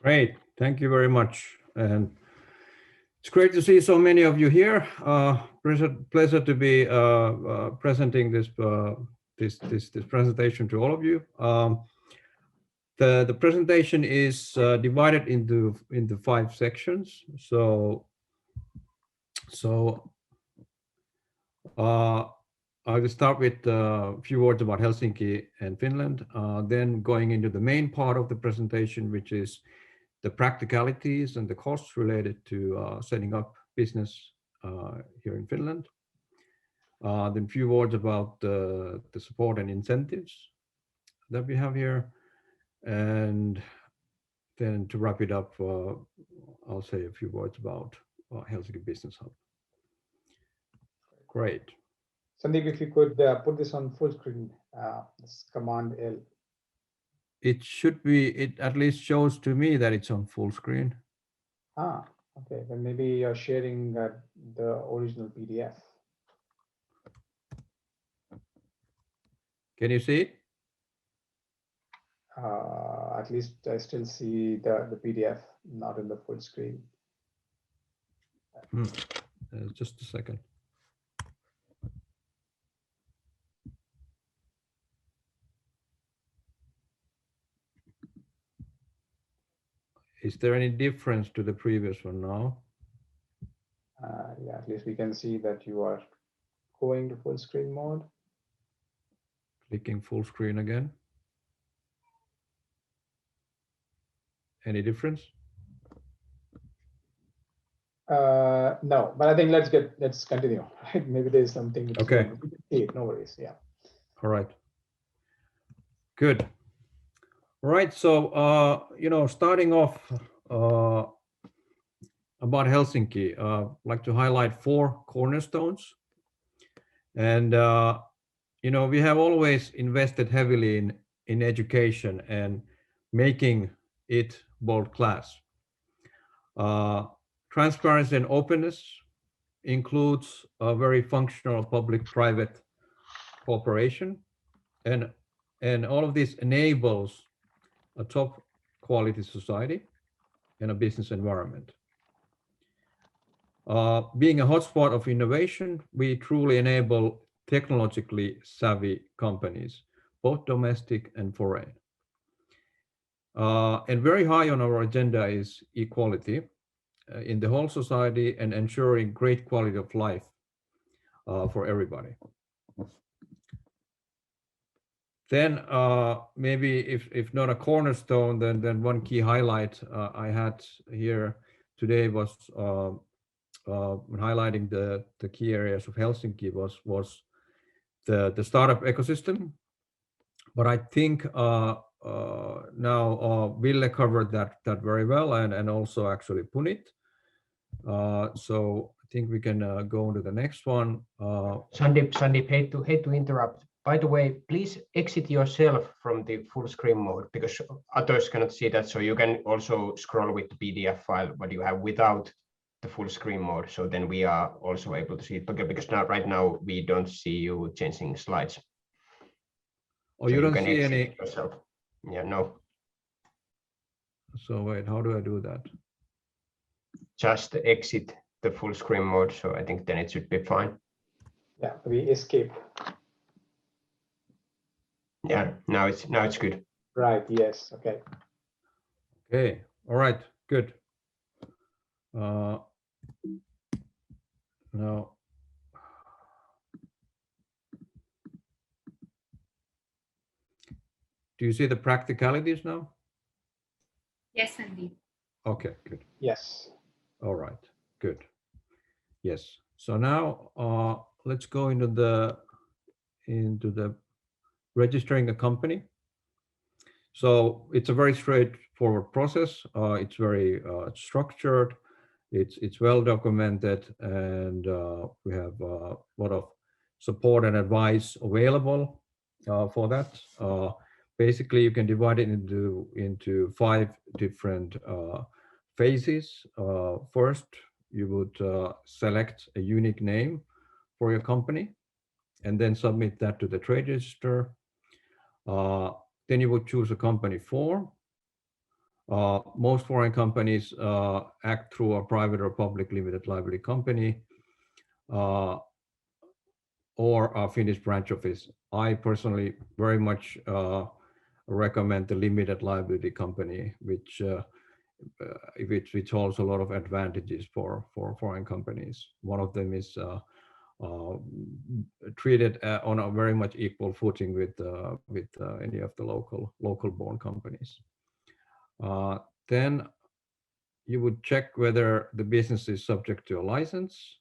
Great, thank you very much, and it's great to see so many of you here. Pleasure to be presenting this presentation to all of you. The presentation is divided into 5 sections. So I will start with a few words about Helsinki and Finland, then going into the main part of the presentation, which is the practicalities and the costs related to setting up business here in Finland. Then a few words about the support and incentives that we have here. And then to wrap it up, I'll say a few words about Helsinki Business Hub. Great. Sandeep, if you could put this on full screen, this Command L. It should be, it at least shows to me that it's on full screen. Ah, okay. Then maybe you're sharing the original PDF. Can you see it? At least I still see the PDF, not in the full screen. Just a second. Is there any difference to the previous one now? Yeah, at least we can see that you are going to full screen mode. Clicking full screen again. Any difference? No, but I think let's continue. Right? Maybe there's something. Okay. No worries. Yeah. All right. Good. All right. So, starting off about Helsinki, I'd like to highlight 4 cornerstones. And, we have always invested heavily in education and making it world class. Transparency and openness includes a very functional public-private cooperation, and all of this enables a top quality society and a business environment. Being a hotspot of innovation, we truly enable technologically savvy companies, both domestic and foreign. And very high on our agenda is equality in the whole society and ensuring great quality of life for everybody. Then maybe if not a cornerstone, then one key highlight I had here today was highlighting the key areas of Helsinki was the startup ecosystem. But I think now Ville covered that very well, and also actually Puneet. So I think we can go on to the next one. Sandeep, hate to interrupt. By the way, please exit yourself from the full screen mode because others cannot see that. So you can also scroll with the PDF file what you have without the full screen mode. So then we are also able to see it because right now we don't see you changing slides. Oh, so you don't see any yourself. Yeah, no. So wait, how do I do that? Just exit the full screen mode. So I think then it should be fine. Yeah, we escape. Yeah, now it's good. Right. Yes. Okay. Okay. All right. Good. Now, do you see the practicalities now? Yes, indeed. Okay. Good. Yes. All right. Good. Yes. So now let's go into the registering a company. So it's a very straightforward process. It's very structured. It's well documented, and we have a lot of support and advice available for that. Basically, you can divide it into 5 different phases. First, you would select a unique name for your company, and then submit that to the trade register. Then you would choose a company form. Most foreign companies act through a private or public limited liability company or a Finnish branch office. I personally very much recommend the limited liability company, which holds a lot of advantages for foreign companies. One of them is treated on a very much equal footing with any of the local born companies. Then you would check whether the business is subject to a license.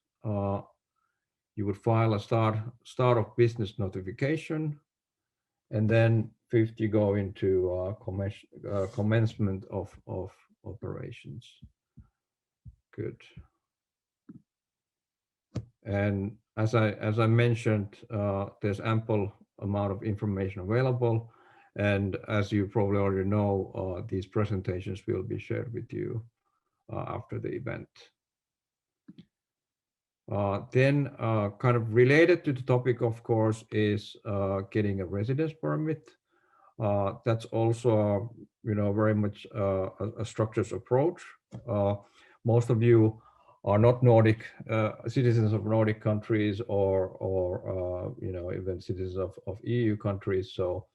You would file a start of business notification, and then 5th you go into commencement of operations. Good. And as I mentioned, there's ample amount of information available, And as you probably already know, these presentations will be shared with you after the event. Then kind of related to the topic, of course, is getting a residence permit. That's also, very much a structured approach. Most of you are not Nordic citizens of Nordic countries or even citizens of EU countries. So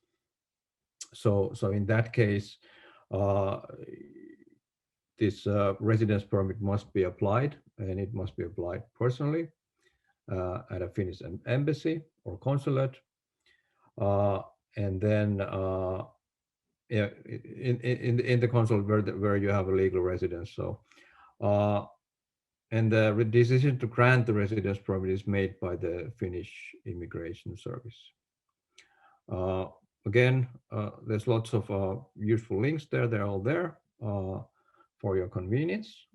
in that case, this residence permit must be applied, and it must be applied personally at a Finnish embassy or consulate. And then yeah, in the consulate where you have a legal residence. So and the decision to grant the residence permit is made by the Finnish Immigration Service. Again, there's lots of useful links there. They're all there for your convenience.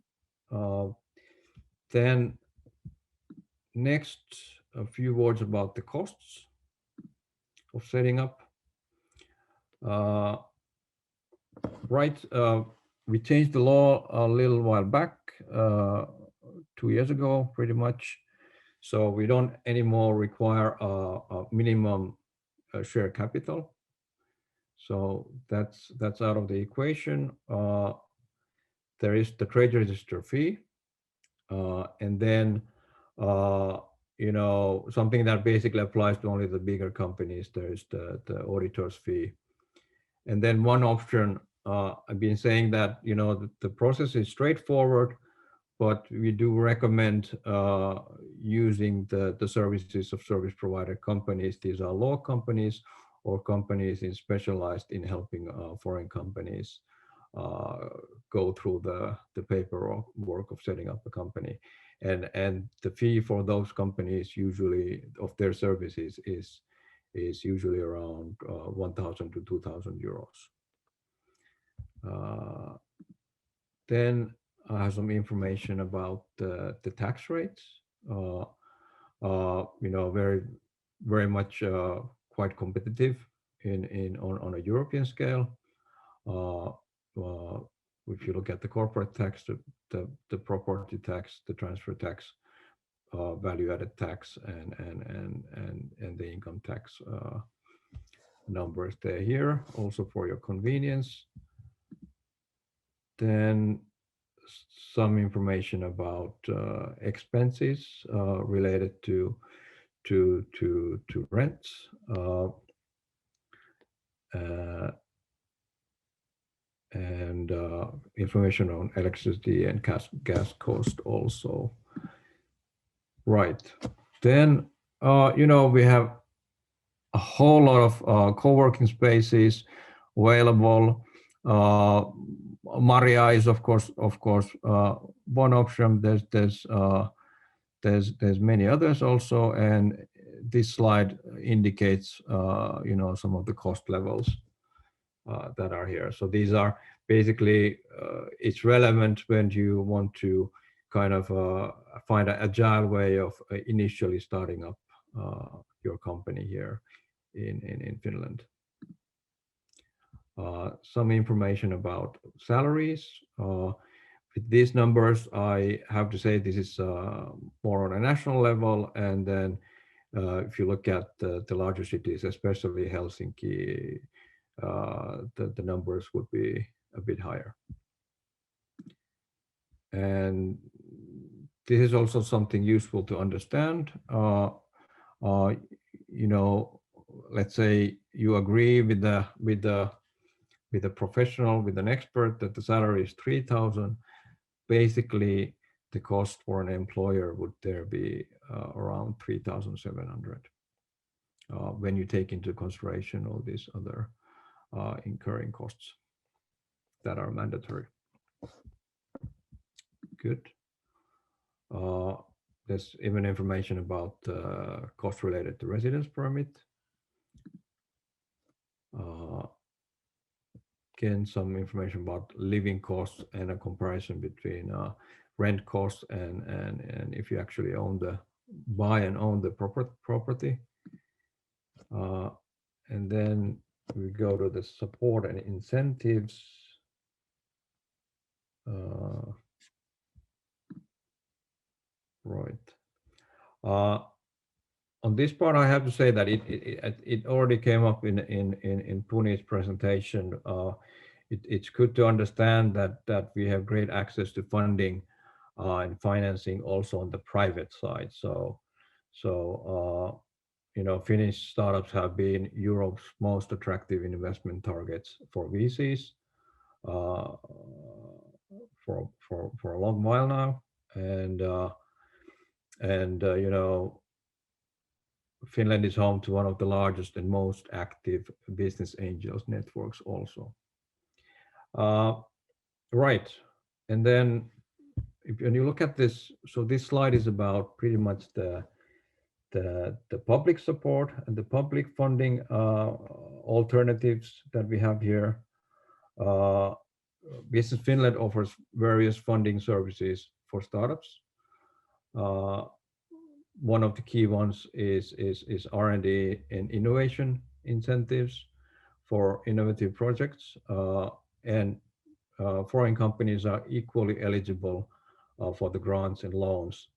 Then next, a few words about the costs of setting up. Right, we changed the law a little while back, 2 years ago, pretty much. So we don't anymore require a minimum share capital. So that's out of the equation. There is the trade register fee, and then something that basically applies to only the bigger companies. There is the auditor's fee, and then one option. I've been saying that the process is straightforward, but we do recommend using the services of service provider companies. These are law companies or companies specialized in helping foreign companies go through the paperwork of setting up a company. And the fee for those companies usually of their services is usually around 1,000 to 2,000 euros. Then I have some information about the tax rates. Very much quite competitive on a European scale. If you look at the corporate tax, the property tax, the transfer tax, value-added tax, and the income tax numbers, they're here also for your convenience. Then some information about expenses related to rents, and information on electricity and gas cost also. Right. Then we have a whole lot of co-working spaces available. Maria is of course one option. There's many others also, and this slide indicates some of the cost levels that are here. So these are basically it's relevant when you want to kind of find an agile way of initially starting up your company here in Finland. Some information about salaries. With these numbers, I have to say this is more on a national level, and then if you look at the larger cities, especially Helsinki, the numbers would be a bit higher. And this is also something useful to understand. Let's say you agree with the professional, with an expert, that the salary is 3,000. Basically, the cost for an employer would there be around 3,700 when you take into consideration all these other incurring costs that are mandatory. Good. There's even information about costs related to residence permit. Again, some information about living costs and a comparison between rent costs and if you actually buy and own the property. And then we go to the support and incentives. Right. On this part, I have to say that it already came up in Puneet's presentation. It's good to understand that we have great access to funding and financing also on the private side. So Finnish startups have been Europe's most attractive investment targets for VCs for a long while now, and Finland is home to one of the largest and most active business angels networks also. Right, and then when you look at this, so this slide is about pretty much the public support and the public funding alternatives that we have here. Business Finland offers various funding services for startups. One of the key ones is R&D and innovation incentives for innovative projects, and foreign companies are equally eligible for the grants and loans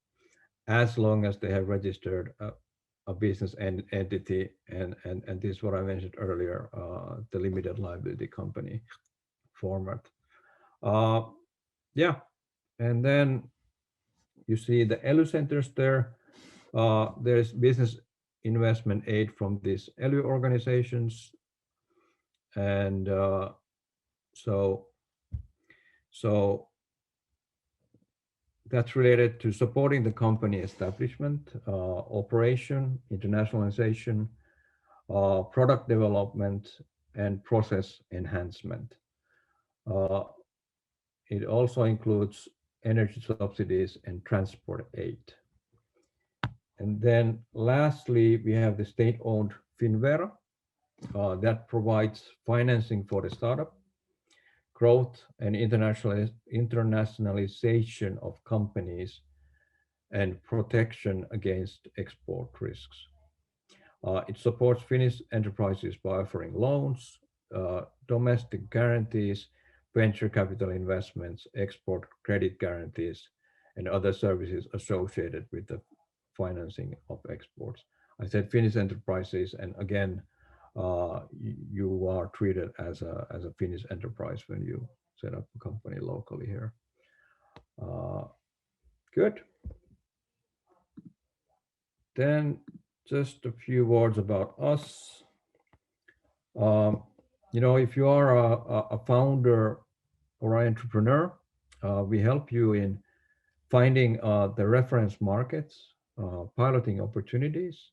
as long as they have registered a business entity, and this is what I mentioned earlier, the limited liability company format. Yeah, and then you see the ELY centers there. There's business investment aid from these ELY organizations, and so that's related to supporting the company establishment, operation, internationalization, product development, and process enhancement. It also includes energy subsidies and transport aid. And then lastly, we have the state-owned Finnvera that provides financing for the startup, growth and internationalization of companies, and protection against export risks. It supports Finnish enterprises by offering loans, domestic guarantees, venture capital investments, export credit guarantees, and other services associated with the financing of exports. I said Finnish enterprises, and again, you are treated as a Finnish enterprise when you set up a company locally here. Good. Then just a few words about us. If you are a founder or an entrepreneur, we help you in finding the reference markets, piloting opportunities,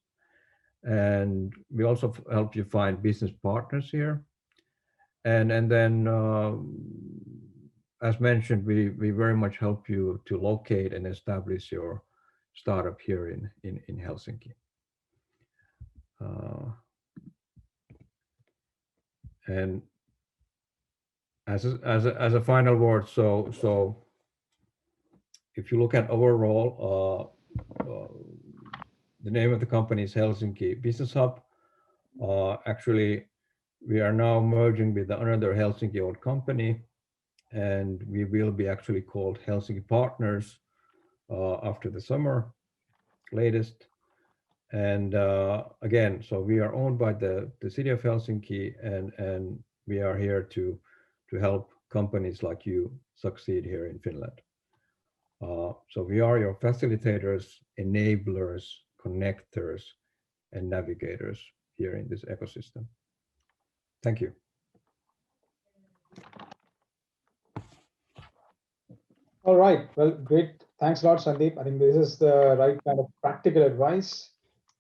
and we also help you find business partners here. And then, as mentioned, we very much help you to locate and establish your startup here in Helsinki. And as a final word, so if you look at overall, the name of the company is Helsinki Business Hub. Actually, we are now merging with another Helsinki-owned company, and we will be actually called Helsinki Partners after the summer latest. And again, so we are owned by the city of Helsinki, and we are here to help companies like you succeed here in Finland. So we are your facilitators, enablers, connectors, and navigators here in this ecosystem. Thank you. All right. Well, great. Thanks a lot, Sandeep. I think this is the right kind of practical advice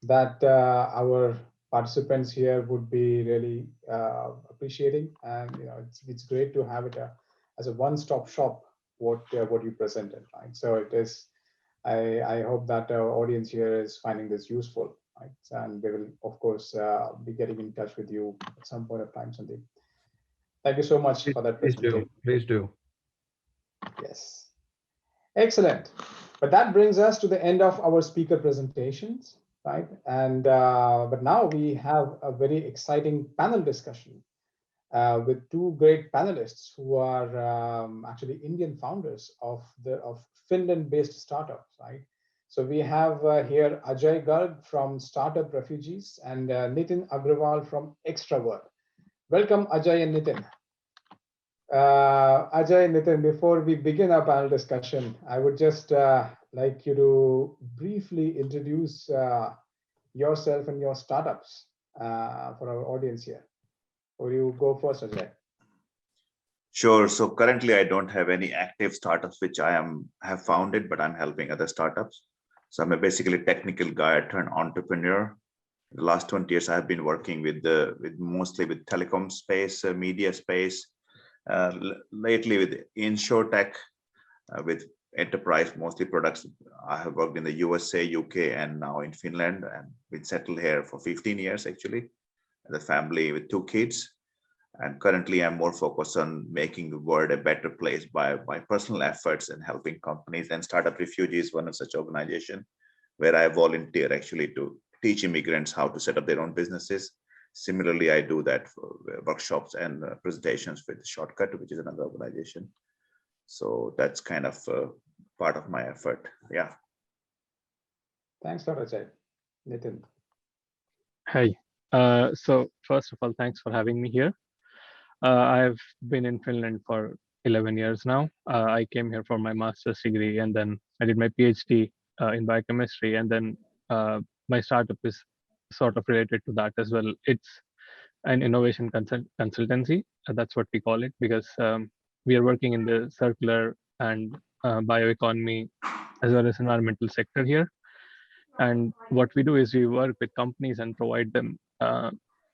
that our participants here would be really appreciating. And it's great to have it as a one-stop shop what you presented. Right. So it is. I hope that our audience here is finding this useful. Right. And they will, of course, be getting in touch with you at some point of time, Sandeep. Thank you so much for that presentation. Please do. Yes. Excellent. But that brings us to the end of our speaker presentations. right? And but now we have a very exciting panel discussion with two great panelists who are actually Indian founders of Finland-based startups, right? So we have here Ajay Garg from Startup Refugees and Nitin Agrawal from ExtraVerd. Welcome, Ajay and Nitin. Ajay and Nitin, before we begin our panel discussion, I would just like you to briefly introduce yourself and your startups for our audience here. Or you go first, Ajay. Sure. So currently I don't have any active startups which have founded, but I'm helping other startups. So I'm basically a technical guy turned entrepreneur. The last 20 years I've been working with mostly with telecom space, media space, lately with insurtech, with enterprise, mostly products. I have worked in the USA, UK, and now in Finland, and been settled here for 15 years actually, as a family with 2 kids. And currently I'm more focused on making the world a better place by my personal efforts and helping companies. And Startup Refugees, one of such organization where I volunteer actually to teach immigrants how to set up their own businesses. Similarly, I do that for workshops and presentations with Shortcut, which is another organization. So that's kind of part of my effort. Yeah. Thanks, Dr. Ajay. Nitin. Hi. So first of all, thanks for having me here. I've been in Finland for 11 years now. I came here for my master's degree, and then I did my PhD in biochemistry, and then my startup is sort of related to that as well. It's an innovation consultancy. That's what we call it, because we are working in the circular and bioeconomy as well as environmental sector here. And what we do is we work with companies and provide them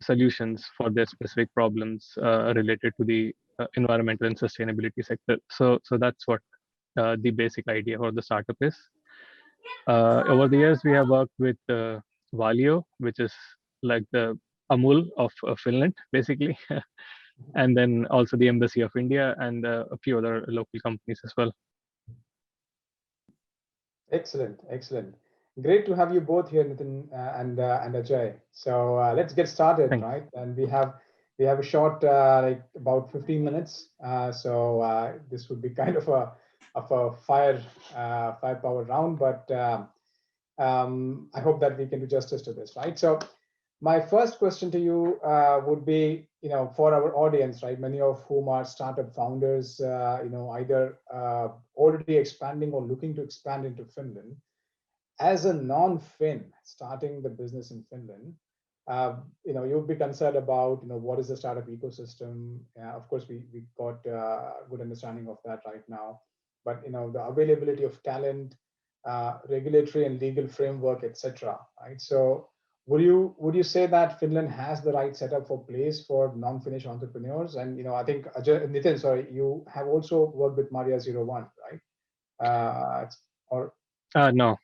solutions for their specific problems related to the environmental and sustainability sector. So that's what the basic idea for the startup is. Over the years, we have worked with Valio, which is like the Amul of Finland, basically, and then also the Embassy of India and a few other local companies as well. Excellent, excellent. Great to have you both here, Nitin and Ajay. So let's get started, Thanks. right? And we have a short, like about 15 minutes. So this would be kind of a firepower round, but I hope that we can do justice to this, right? So my first question to you would be, for our audience, right? Many of whom are startup founders, either already expanding or looking to expand into Finland. As a non-Finn starting the business in Finland, you'll be concerned about, what is the startup ecosystem? Of course, we got a good understanding of that right now, but the availability of talent, regulatory and legal framework, etc. Right? So, would you say that Finland has the right setup for place for non-Finnish entrepreneurs? And I think Nitin, sorry, you have also worked with Maria 01, right? No.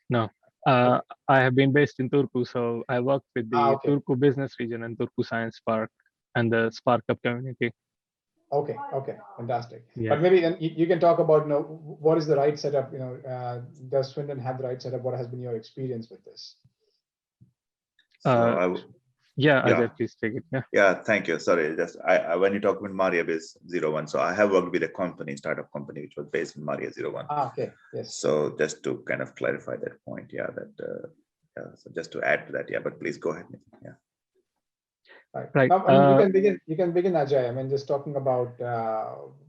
I have been based in Turku, so I worked with the Turku business region and Turku Science Park and the Spark Up community. Okay, fantastic. Yeah. But maybe then you can talk about, what is the right setup? Does Finland have the right setup? What has been your experience with this? Ajay, please take it. Yeah, thank you. Sorry, just when you talk about Maria Biz 01, so I have worked with a startup company, which was based in Maria 01. Okay, yes. So just to kind of clarify that point, so just to add to that, but please go ahead. Yeah. Right. Now, you can begin, Ajay. I mean, just talking about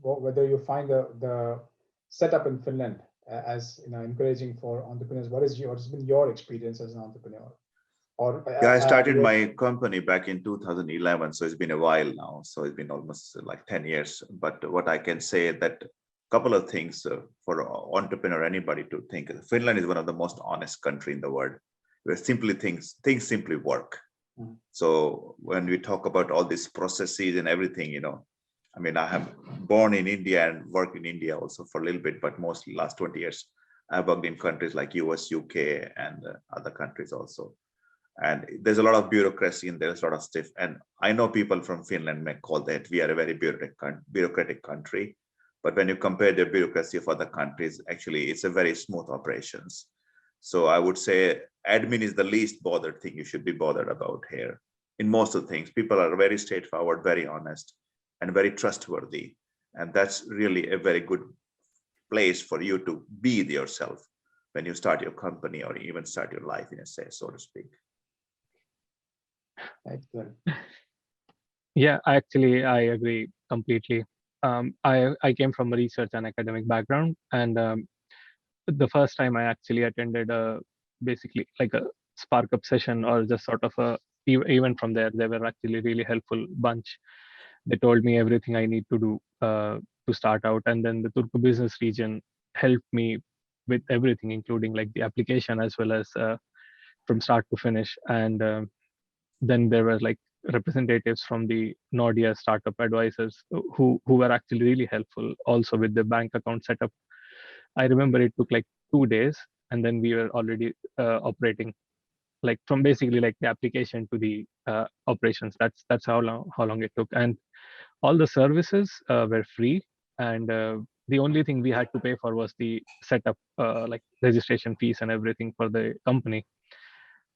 whether you find the setup in Finland as encouraging for entrepreneurs. What has been your experience as an entrepreneur? I started my company back in 2011, so it's been a while now. So it's been almost like 10 years. But what I can say that a couple of things for an entrepreneur, anybody to think. Finland is one of the most honest country in the world, where simply things simply work. Mm-hmm. So when we talk about all these processes and everything, I mean, I have born in India and worked in India also for a little bit, but mostly last 20 years, I've worked in countries like US, UK, and other countries also. And there's a lot of bureaucracy and there's a lot of stuff. And I know people from Finland may call that we are a very bureaucratic country. But when you compare the bureaucracy of other countries, actually, it's a very smooth operations. So I would say admin is the least bothered thing you should be bothered about here. In most of the things, people are very straightforward, very honest, and very trustworthy. And that's really a very good place for you to be yourself when you start your company or even start your life, in a sense, so to speak. Excellent. Yeah, actually, I agree completely. I came from a research and academic background, and the first time I actually attended basically like a Spark Up session or just sort of a even from there, they were actually really helpful bunch. They told me everything I need to do to start out, and then the Turku business region helped me with everything, including like the application as well as from start to finish. And then there were like representatives from the Nordia startup advisors who were actually really helpful also with the bank account setup. I remember it took like 2 days, and then we were already operating, like from basically like the application to the operations. That's how long it took, and all the services were free, and the only thing we had to pay for was the setup, like registration fees and everything for the company.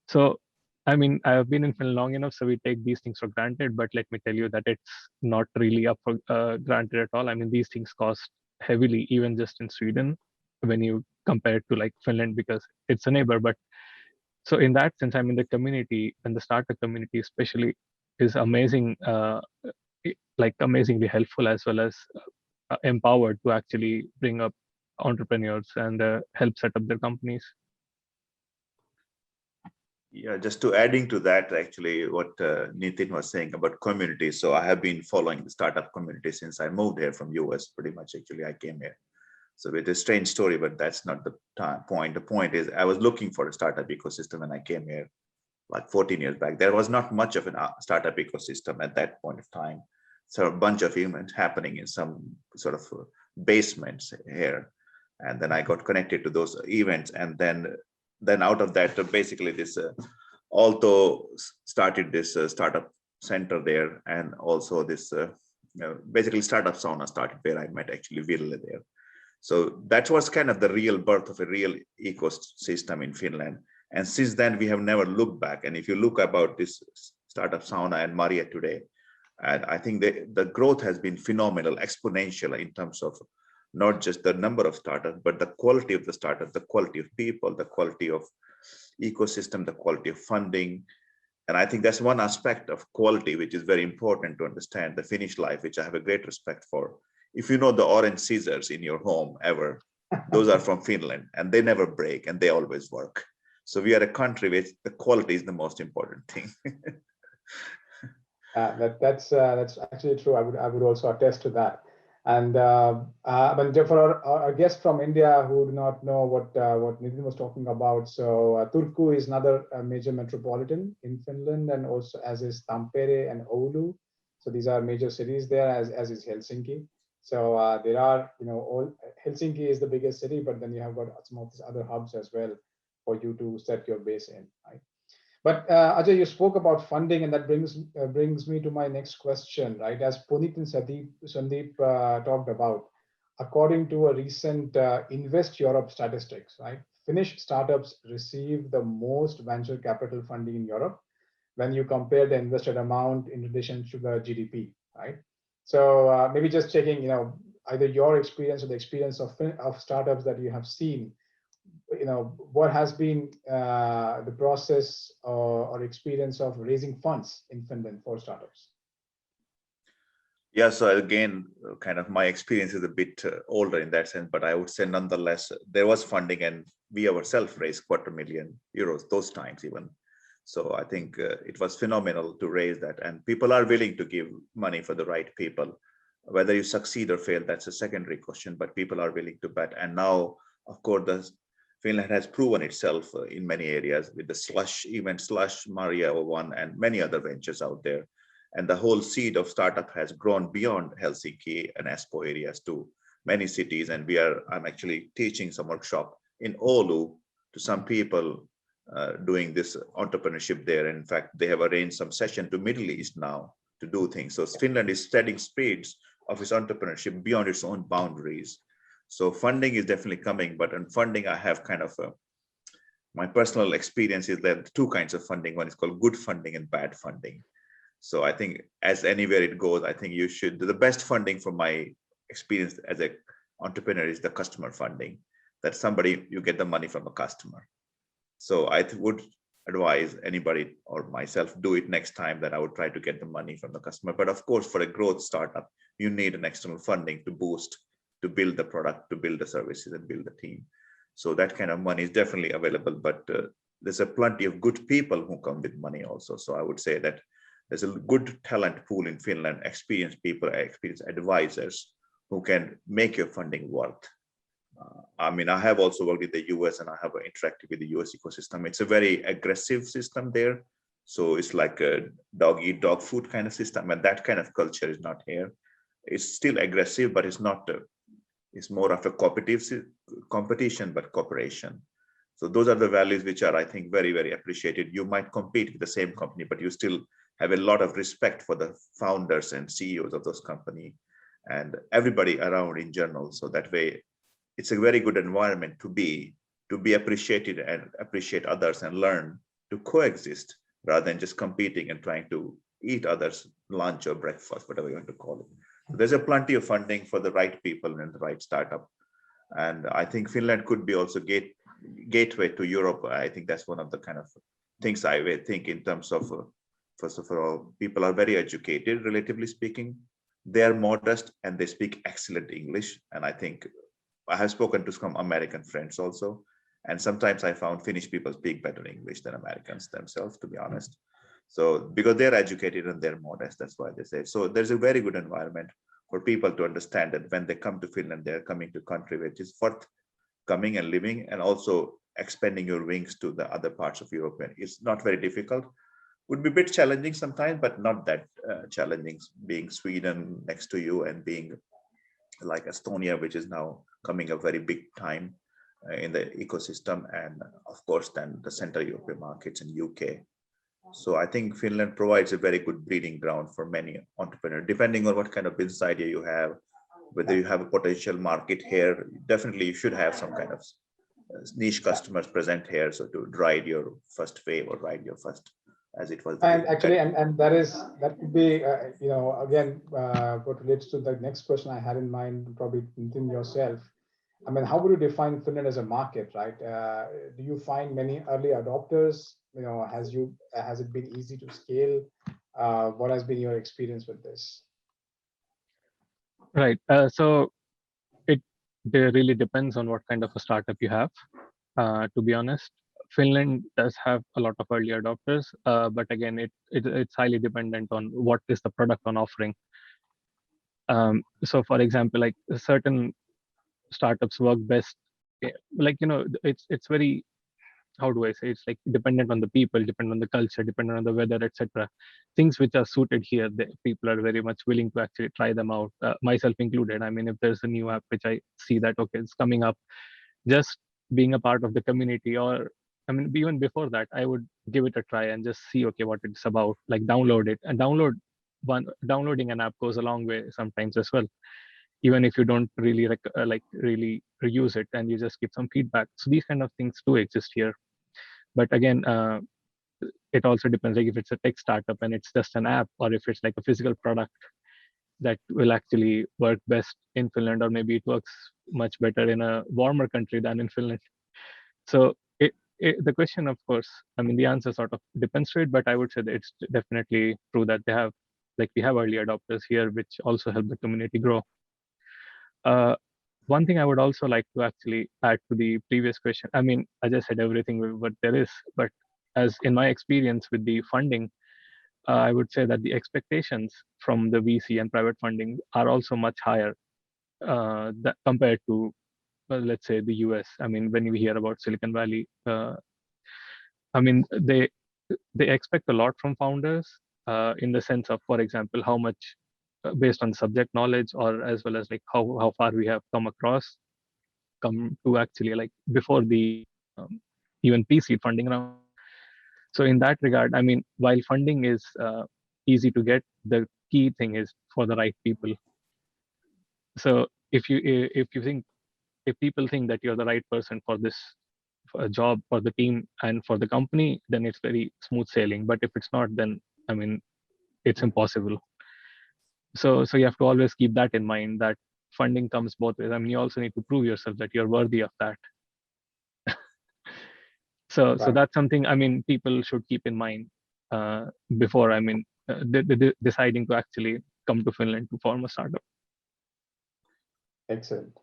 So I mean, I have been in Finland long enough, so we take these things for granted. But let me tell you that it's not really up for granted at all. I mean, these things cost heavily, even just in Sweden, when you compare it to like Finland, because it's a neighbor. But so in that sense, I mean, the community and the startup community especially is amazing, like amazingly helpful, as well as empowered to actually bring up entrepreneurs and help set up their companies. Yeah, just to adding to that, actually, what Nitin was saying about community. So I have been following the startup community since I moved here from US, pretty much. Actually, I came here. So it's a strange story, but that's not the point. The point is I was looking for a startup ecosystem when I came here like 14 years back. There was not much of a startup ecosystem at that point of time. So a bunch of events happening in some sort of basements here. And then I got connected to those events. And then out of that, basically this Alto started this startup center there. And also this basically startup sauna started where I met actually Ville there. So that was kind of the real birth of a real ecosystem in Finland. And since then, we have never looked back. And if you look about this startup sauna and Maria today, and I think the growth has been phenomenal, exponential in terms of not just the number of startups, but the quality of the startup, the quality of people, the quality of ecosystem, the quality of funding. And I think that's one aspect of quality, which is very important to understand, the Finnish life, which I have a great respect for. If you know the orange scissors in your home ever, those are from Finland, and they never break and they always work. So we are a country where the quality is the most important thing. That's actually true. I would also attest to that. And but for our guests from India who do not know what Nitin was talking about, so Turku is another major metropolitan in Finland, and also as is Tampere and Oulu. So these are major cities there, as is Helsinki. So there are, Helsinki is the biggest city, but then you have got some of these other hubs as well for you to set your base in, right? But Ajay, you spoke about funding, and that brings me to my next question, right? As Puneet and Sandeep talked about, according to a recent Invest Europe statistics, right? Finnish startups receive the most venture capital funding in Europe when you compare the invested amount in relation to the GDP, right? So maybe just checking, either your experience or the experience of startups that you have seen, what has been the process or experience of raising funds in Finland for startups? Yeah, so again, kind of my experience is a bit older in that sense, but I would say nonetheless, there was funding, and we ourselves raised €250,000 those times even. So I think it was phenomenal to raise that, and people are willing to give money for the right people. Whether you succeed or fail, that's a secondary question, but people are willing to bet. And now, of course, Finland has proven itself in many areas with the Slush event, Slush, Maria one, and many other ventures out there. And the whole seed of startup has grown beyond Helsinki and Espoo areas to many cities. And I'm actually teaching some workshop in Oulu to some people doing this entrepreneurship there. In fact, they have arranged some session to Middle East now to do things. So Finland is setting speeds of its entrepreneurship beyond its own boundaries. So funding is definitely coming, but on funding, I have kind of my personal experience is that two kinds of funding. One is called good funding and bad funding. So I think as anywhere it goes, I think you should do the best funding from my experience as an entrepreneur is the customer funding. That somebody, you get the money from a customer. So I would advise anybody or myself, do it next time, that I would try to get the money from the customer. But of course, for a growth startup, you need an external funding to boost, to build the product, to build the services and build the team. So that kind of money is definitely available, but there's a plenty of good people who come with money also. So I would say that there's a good talent pool in Finland, experienced people, experienced advisors who can make your funding worth. I mean, I have also worked in the US and I have interacted with the US ecosystem. It's a very aggressive system there. So it's like a dog eat dog food kind of system. And that kind of culture is not here. It's still aggressive, but it's not, it's more of a competition, but cooperation. So those are the values which are, I think, very, very appreciated. You might compete with the same company, but you still have a lot of respect for the founders and CEOs of those companies and everybody around in general. So that way, it's a very good environment to be appreciated and appreciate others and learn to coexist rather than just competing and trying to eat others' lunch or breakfast, whatever you want to call it. So there's a plenty of funding for the right people and the right startup. And I think Finland could be also gateway to Europe. I think that's one of the kind of things I think in terms of, first of all, people are very educated, relatively speaking. They are modest and they speak excellent English. And I think I have spoken to some American friends also. And sometimes I found Finnish people speak better English than Americans themselves, to be honest. So because they're educated and they're modest, that's why they say. So there's a very good environment for people to understand that when they come to Finland, they're coming to a country which is worth coming and living, and also expanding your wings to the other parts of Europe. It's not very difficult. Would be a bit challenging sometimes, but not that challenging, being Sweden next to you and being like Estonia, which is now coming a very big time in the ecosystem, and of course then the Central European markets and UK. So I think Finland provides a very good breeding ground for many entrepreneurs, depending on what kind of business idea you have, whether you have a potential market here. Definitely you should have some kind of niche customers present here, so to ride your first wave or ride your first, as it was. And actually, and that could be, you know, again, what relates to the next question I had in mind, probably Nitin yourself. I mean, how would you define Finland as a market, right? Do you find many early adopters? You know, has it been easy to scale? What has been your experience with this? Right. So it really depends on what kind of a startup you have. To be honest, Finland does have a lot of early adopters, but again, it's highly dependent on what is the product on offering. So, for example, like certain startups work best, like, you know, it's very, how do I say, it's like dependent on the people, dependent on the culture, dependent on the weather, etc. Things which are suited here, the people are very much willing to actually try them out, myself included. I mean, if there's a new app which I see that, okay, it's coming up, just being a part of the community, or I mean, even before that, I would give it a try and just see, okay, what it's about, like download it. And downloading an app goes a long way sometimes as well, even if you don't really really reuse it and you just give some feedback. So these kind of things do exist here. But again, it also depends, like if it's a tech startup and it's just an app, or if it's like a physical product that will actually work best in Finland, or maybe it works much better in a warmer country than in Finland. So the question, of course, I mean, the answer sort of depends to it, but I would say that it's definitely true that they have, like, we have early adopters here, which also help the community grow. One thing I would also like to actually add to the previous question, I mean, I just said everything what there is, but as in my experience with the funding, I would say that the expectations from the VC and private funding are also much higher compared to, let's say, the US. I mean, when we hear about Silicon Valley, I mean, they expect a lot from founders in the sense of, for example, how much based on subject knowledge, or as well as like how far we have come to actually, like, before the even pre-seed funding round. So in that regard, I mean, while funding is easy to get, the key thing is for the right people. So if people think that you're the right person for a job for the team and for the company, then it's very smooth sailing. But if it's not, then I mean, it's impossible. So you have to always keep that in mind, that funding comes both ways. I mean, you also need to prove yourself that you're worthy of that. So Right. that's something, I mean, people should keep in mind before, I mean, deciding to actually come to Finland to form a startup. Excellent.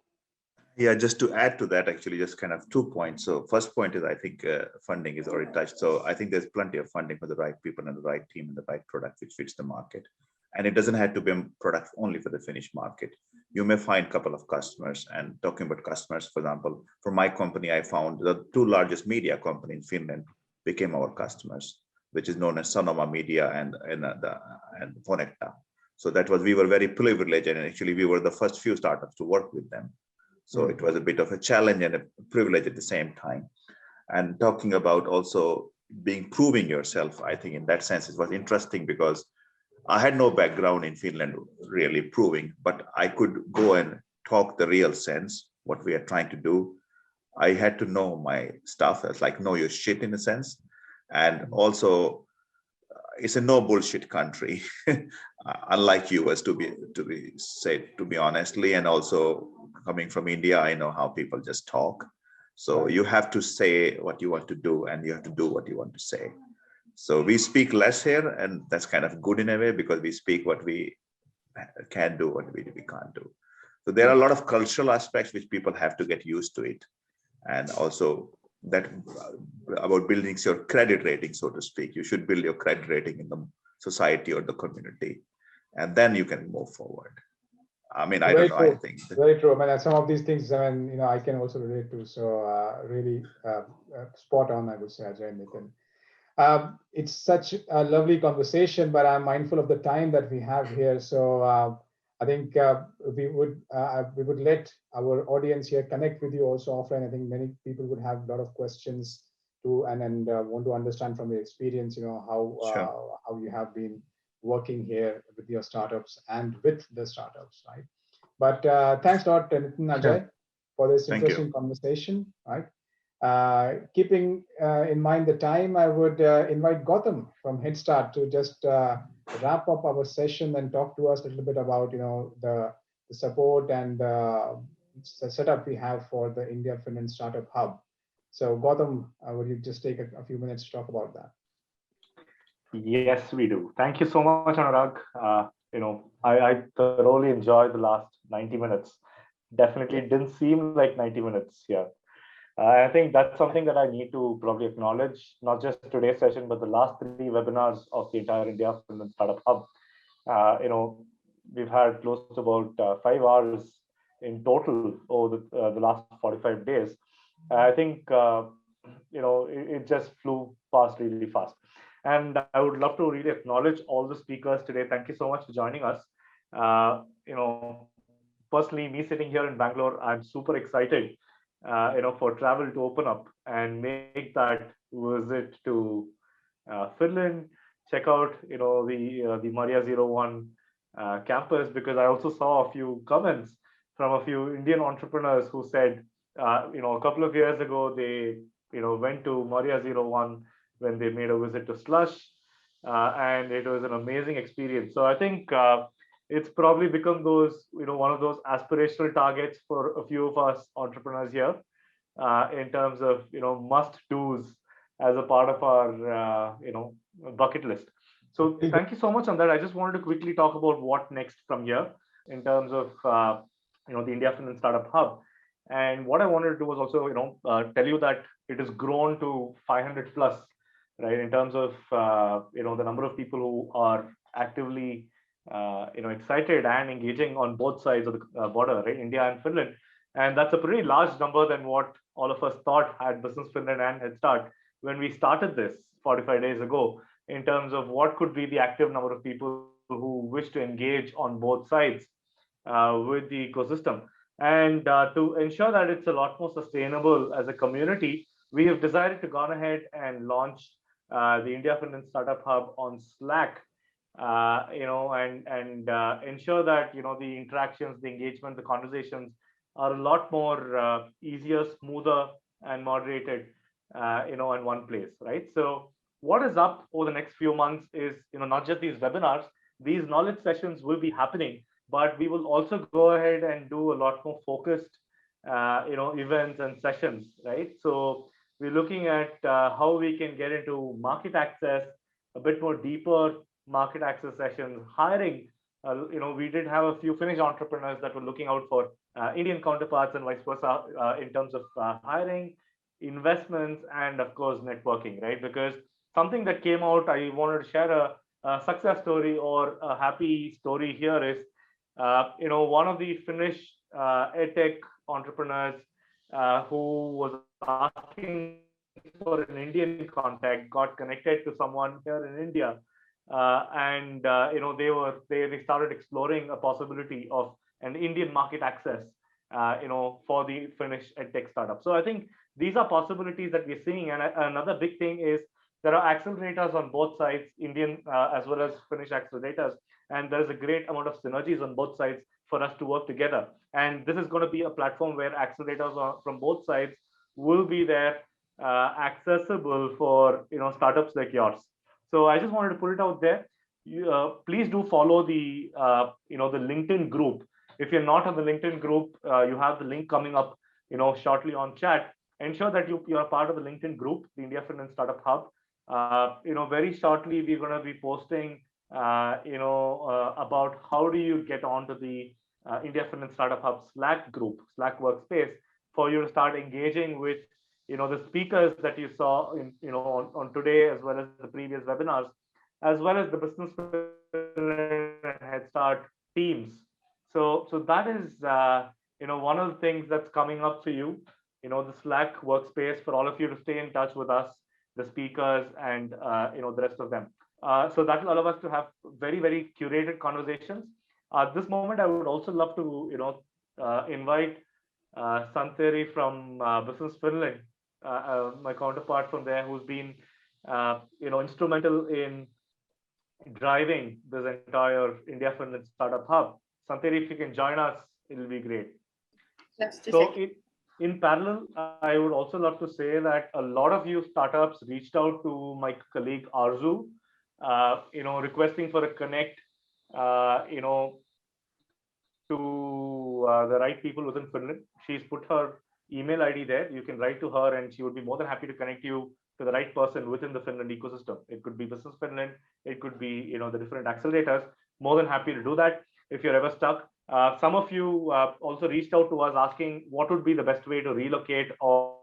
Yeah, just to add to that, actually, just kind of 2 points. So first point is, I think funding is already touched. So I think there's plenty of funding for the right people and the right team and the right product which fits the market. And it doesn't have to be a product only for the Finnish market. You may find a couple of customers. And talking about customers, for example, for my company, I found the 2 largest media companies in Finland became our customers, which is known as Sanoma Media and Fonetta. So that was, we were very privileged, and actually we were the first few startups to work with them. So it was a bit of a challenge and a privilege at the same time. And talking about also proving yourself, I think in that sense, it was interesting because I had no background in Finland really proving, but I could go and talk the real sense, what we are trying to do. I had to know my stuff, as like know your shit in a sense. And also it's a no bullshit country, unlike US, to be said, to be honestly. And also coming from India, I know how people just talk. So you have to say what you want to do, and you have to do what you want to say. So we speak less here, and that's kind of good in a way, because we speak what we can do, what we can't do. So there are a lot of cultural aspects which people have to get used to it. And also that about building your credit rating, so to speak. You should build your credit rating in the society or the community, and then you can move forward. I mean, I don't know, I think. Very true. I mean, some of these things, I mean, you know, I can also relate to. So really spot on, I would say, Ajay and Nitin. It's such a lovely conversation, but I'm mindful of the time that we have here. So I think we would let our audience here connect with you also offline. I think many people would have a lot of questions to and want to understand from your experience, you know, how you have been working here with your startups and with the startups, right? But thanks a lot, Nitin, Ajay, for this interesting conversation, right? Keeping in mind the time, I would invite Gautam from Headstart to just wrap up our session and talk to us a little bit about, you know, the support and the setup we have for the India Finland Startup Hub. So Gautam, would you just take a few minutes to talk about that? Yes, we do. Thank you so much, Anurag. You know, I thoroughly enjoyed the last 90 minutes. Definitely didn't seem like 90 minutes here. I think that's something that I need to probably acknowledge, not just today's session, but the last 3 webinars of the entire India Finland Startup Hub. You know, we've had close to about 5 hours in total over the last 45 days. I think, you know, it just flew past really fast. And I would love to really acknowledge all the speakers today. Thank you so much for joining us. You know, personally, me sitting here in Bangalore, I'm super excited, you know, for travel to open up and make that visit to Finland, check out, you know, the Maria 01 campus, because I also saw a few comments from a few Indian entrepreneurs who said, you know, a couple of years ago, they, you know, went to Maria 01 when they made a visit to Slush, and it was an amazing experience. So I think it's probably become those, you know, one of those aspirational targets for a few of us entrepreneurs here, in terms of, you know, must-dos as a part of our, you know, bucket list. So thank you so much on that. I just wanted to quickly talk about what next from here in terms of, you know, the India Finland Startup Hub. And what I wanted to do was also, you know, tell you that it has grown to 500 plus, right, in terms of, you know, the number of people who are actively, you know, excited and engaging on both sides of the border, right, India and Finland. And that's a pretty large number than what all of us thought at Business Finland and Headstart when we started this 45 days ago, in terms of what could be the active number of people who wish to engage on both sides with the ecosystem. And to ensure that it's a lot more sustainable as a community, we have decided to go ahead and launch the India Finland Startup Hub on Slack, you know, and ensure that, you know, the interactions, the engagement, the conversations are a lot more easier, smoother, and moderated in one place, right? So what is up over the next few months is, not just these webinars, these knowledge sessions will be happening, but we will also go ahead and do a lot more focused, events and sessions, right? So we're looking at how we can get into market access, a bit more deeper market access sessions, hiring. We did have a few Finnish entrepreneurs that were looking out for Indian counterparts and vice versa in terms of hiring, investments, and of course networking, right? Because something that came out, I wanted to share a success story or a happy story here is, one of the Finnish edtech entrepreneurs who was asking for an Indian contact got connected to someone here in India, and they started exploring a possibility of an Indian market access, for the Finnish edtech startup. So I think these are possibilities that we're seeing, and another big thing is there are accelerators on both sides, Indian as well as Finnish accelerators, and there's a great amount of synergies on both sides for us to work together. And this is going to be a platform where accelerators from both sides will be there, accessible for startups like yours. So I just wanted to put it out there. Please do follow the the LinkedIn group. If you're not on the LinkedIn group, you have the link coming up shortly on chat. Ensure that you are part of the LinkedIn group, the India Finland Startup Hub. Very shortly we're going to be posting about how do you get onto the India Finland Startup Hub Slack group, Slack workspace, for you to start engaging with the speakers that you saw on today, as well as the previous webinars, as well as the Business Finland and Headstart teams. So that is one of the things that's coming up for you, the Slack workspace, for all of you to stay in touch with us, the speakers, and the rest of them. So that will allow us to have very, very curated conversations. At this moment, I would also love to invite Santeri from Business Finland, my counterpart from there, who's been instrumental in driving this entire India Finland Startup Hub. Santeri, if you can join us, it'll be great. So in parallel, I would also love to say that a lot of you startups reached out to my colleague Arzu, requesting for a connect, to the right people within Finland. She's put her email ID there. You can write to her, and she would be more than happy to connect you to the right person within the Finland ecosystem. It could be Business Finland, it could be the different accelerators. More than happy to do that if you're ever stuck. Some of you also reached out to us asking what would be the best way to relocate or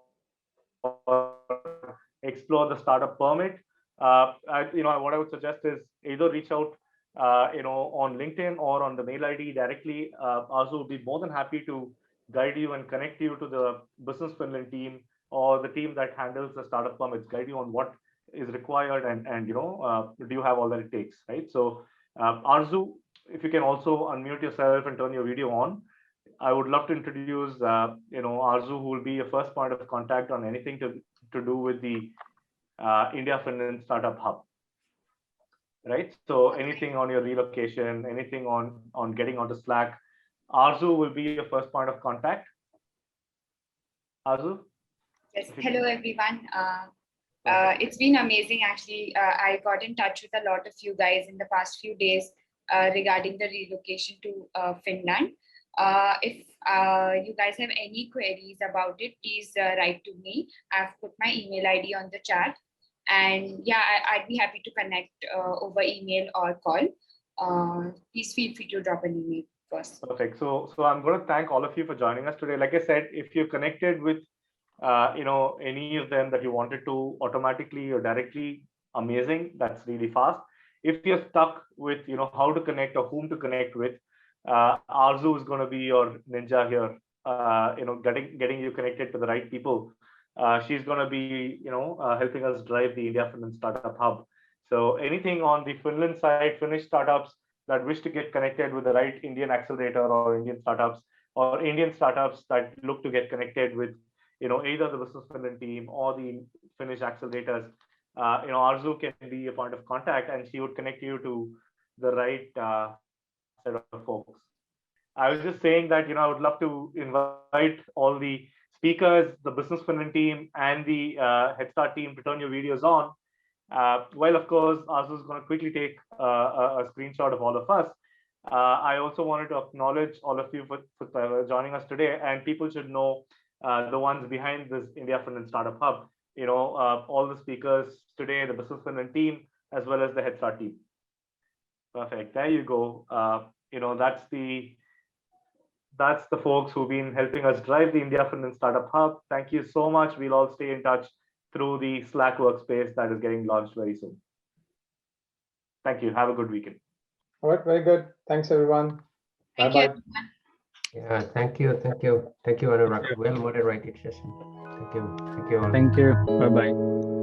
explore the startup permit. What I would suggest is either reach out on LinkedIn or on the mail ID directly. Arzu will be more than happy to guide you and connect you to the Business Finland team or the team that handles the startup permits, guide you on what is required and do you have all that it takes, right? So Arzu, if you can also unmute yourself and turn your video on, I would love to introduce Arzu, who will be your first point of contact on anything to do with the India Finland Startup Hub, right? So anything on your relocation, anything on getting onto Slack, Arzu will be your first point of contact. Arzu? Yes, hello everyone. It's been amazing actually. I got in touch with a lot of you guys in the past few days regarding the relocation to Finland. If you guys have any queries about it, please write to me. I've put my email ID on the chat, and yeah, I'd be happy to connect over email or call. Please feel free to drop an email first. Perfect. So I'm going to thank all of you for joining us today. Like I said, if you're connected with any of them that you wanted to automatically or directly, amazing. That's really fast. If you're stuck with how to connect or whom to connect with, Arzu is going to be your ninja here. Getting you connected to the right people. She's going to be helping us drive the India Finland Startup Hub. So anything on the Finland side, Finnish startups that wish to get connected with the right Indian accelerator or Indian startups, or Indian startups that look to get connected with either the Business Finland team or the Finnish accelerators, Arzu can be a point of contact, and she would connect you to the right set of folks. I was just saying that I would love to invite all the speakers, the Business Finland team, and the Headstart team to turn your videos on. Well, of course, Azu is going to quickly take a screenshot of all of us. I also wanted to acknowledge all of you for joining us today, and people should know the ones behind this India Finland Startup Hub. All the speakers today, the Business Finland team, as well as the Headstart team. Perfect. There you go. That's the folks who've been helping us drive the India Finland Startup Hub. Thank you so much. We'll all stay in touch through the Slack workspace that is getting launched very soon. Thank you. Have a good weekend. All right, very good. Thanks, everyone. Thank Bye-bye. you. Yeah, thank you, Anurag. Well moderated session. Thank you all. Thank you. Bye bye.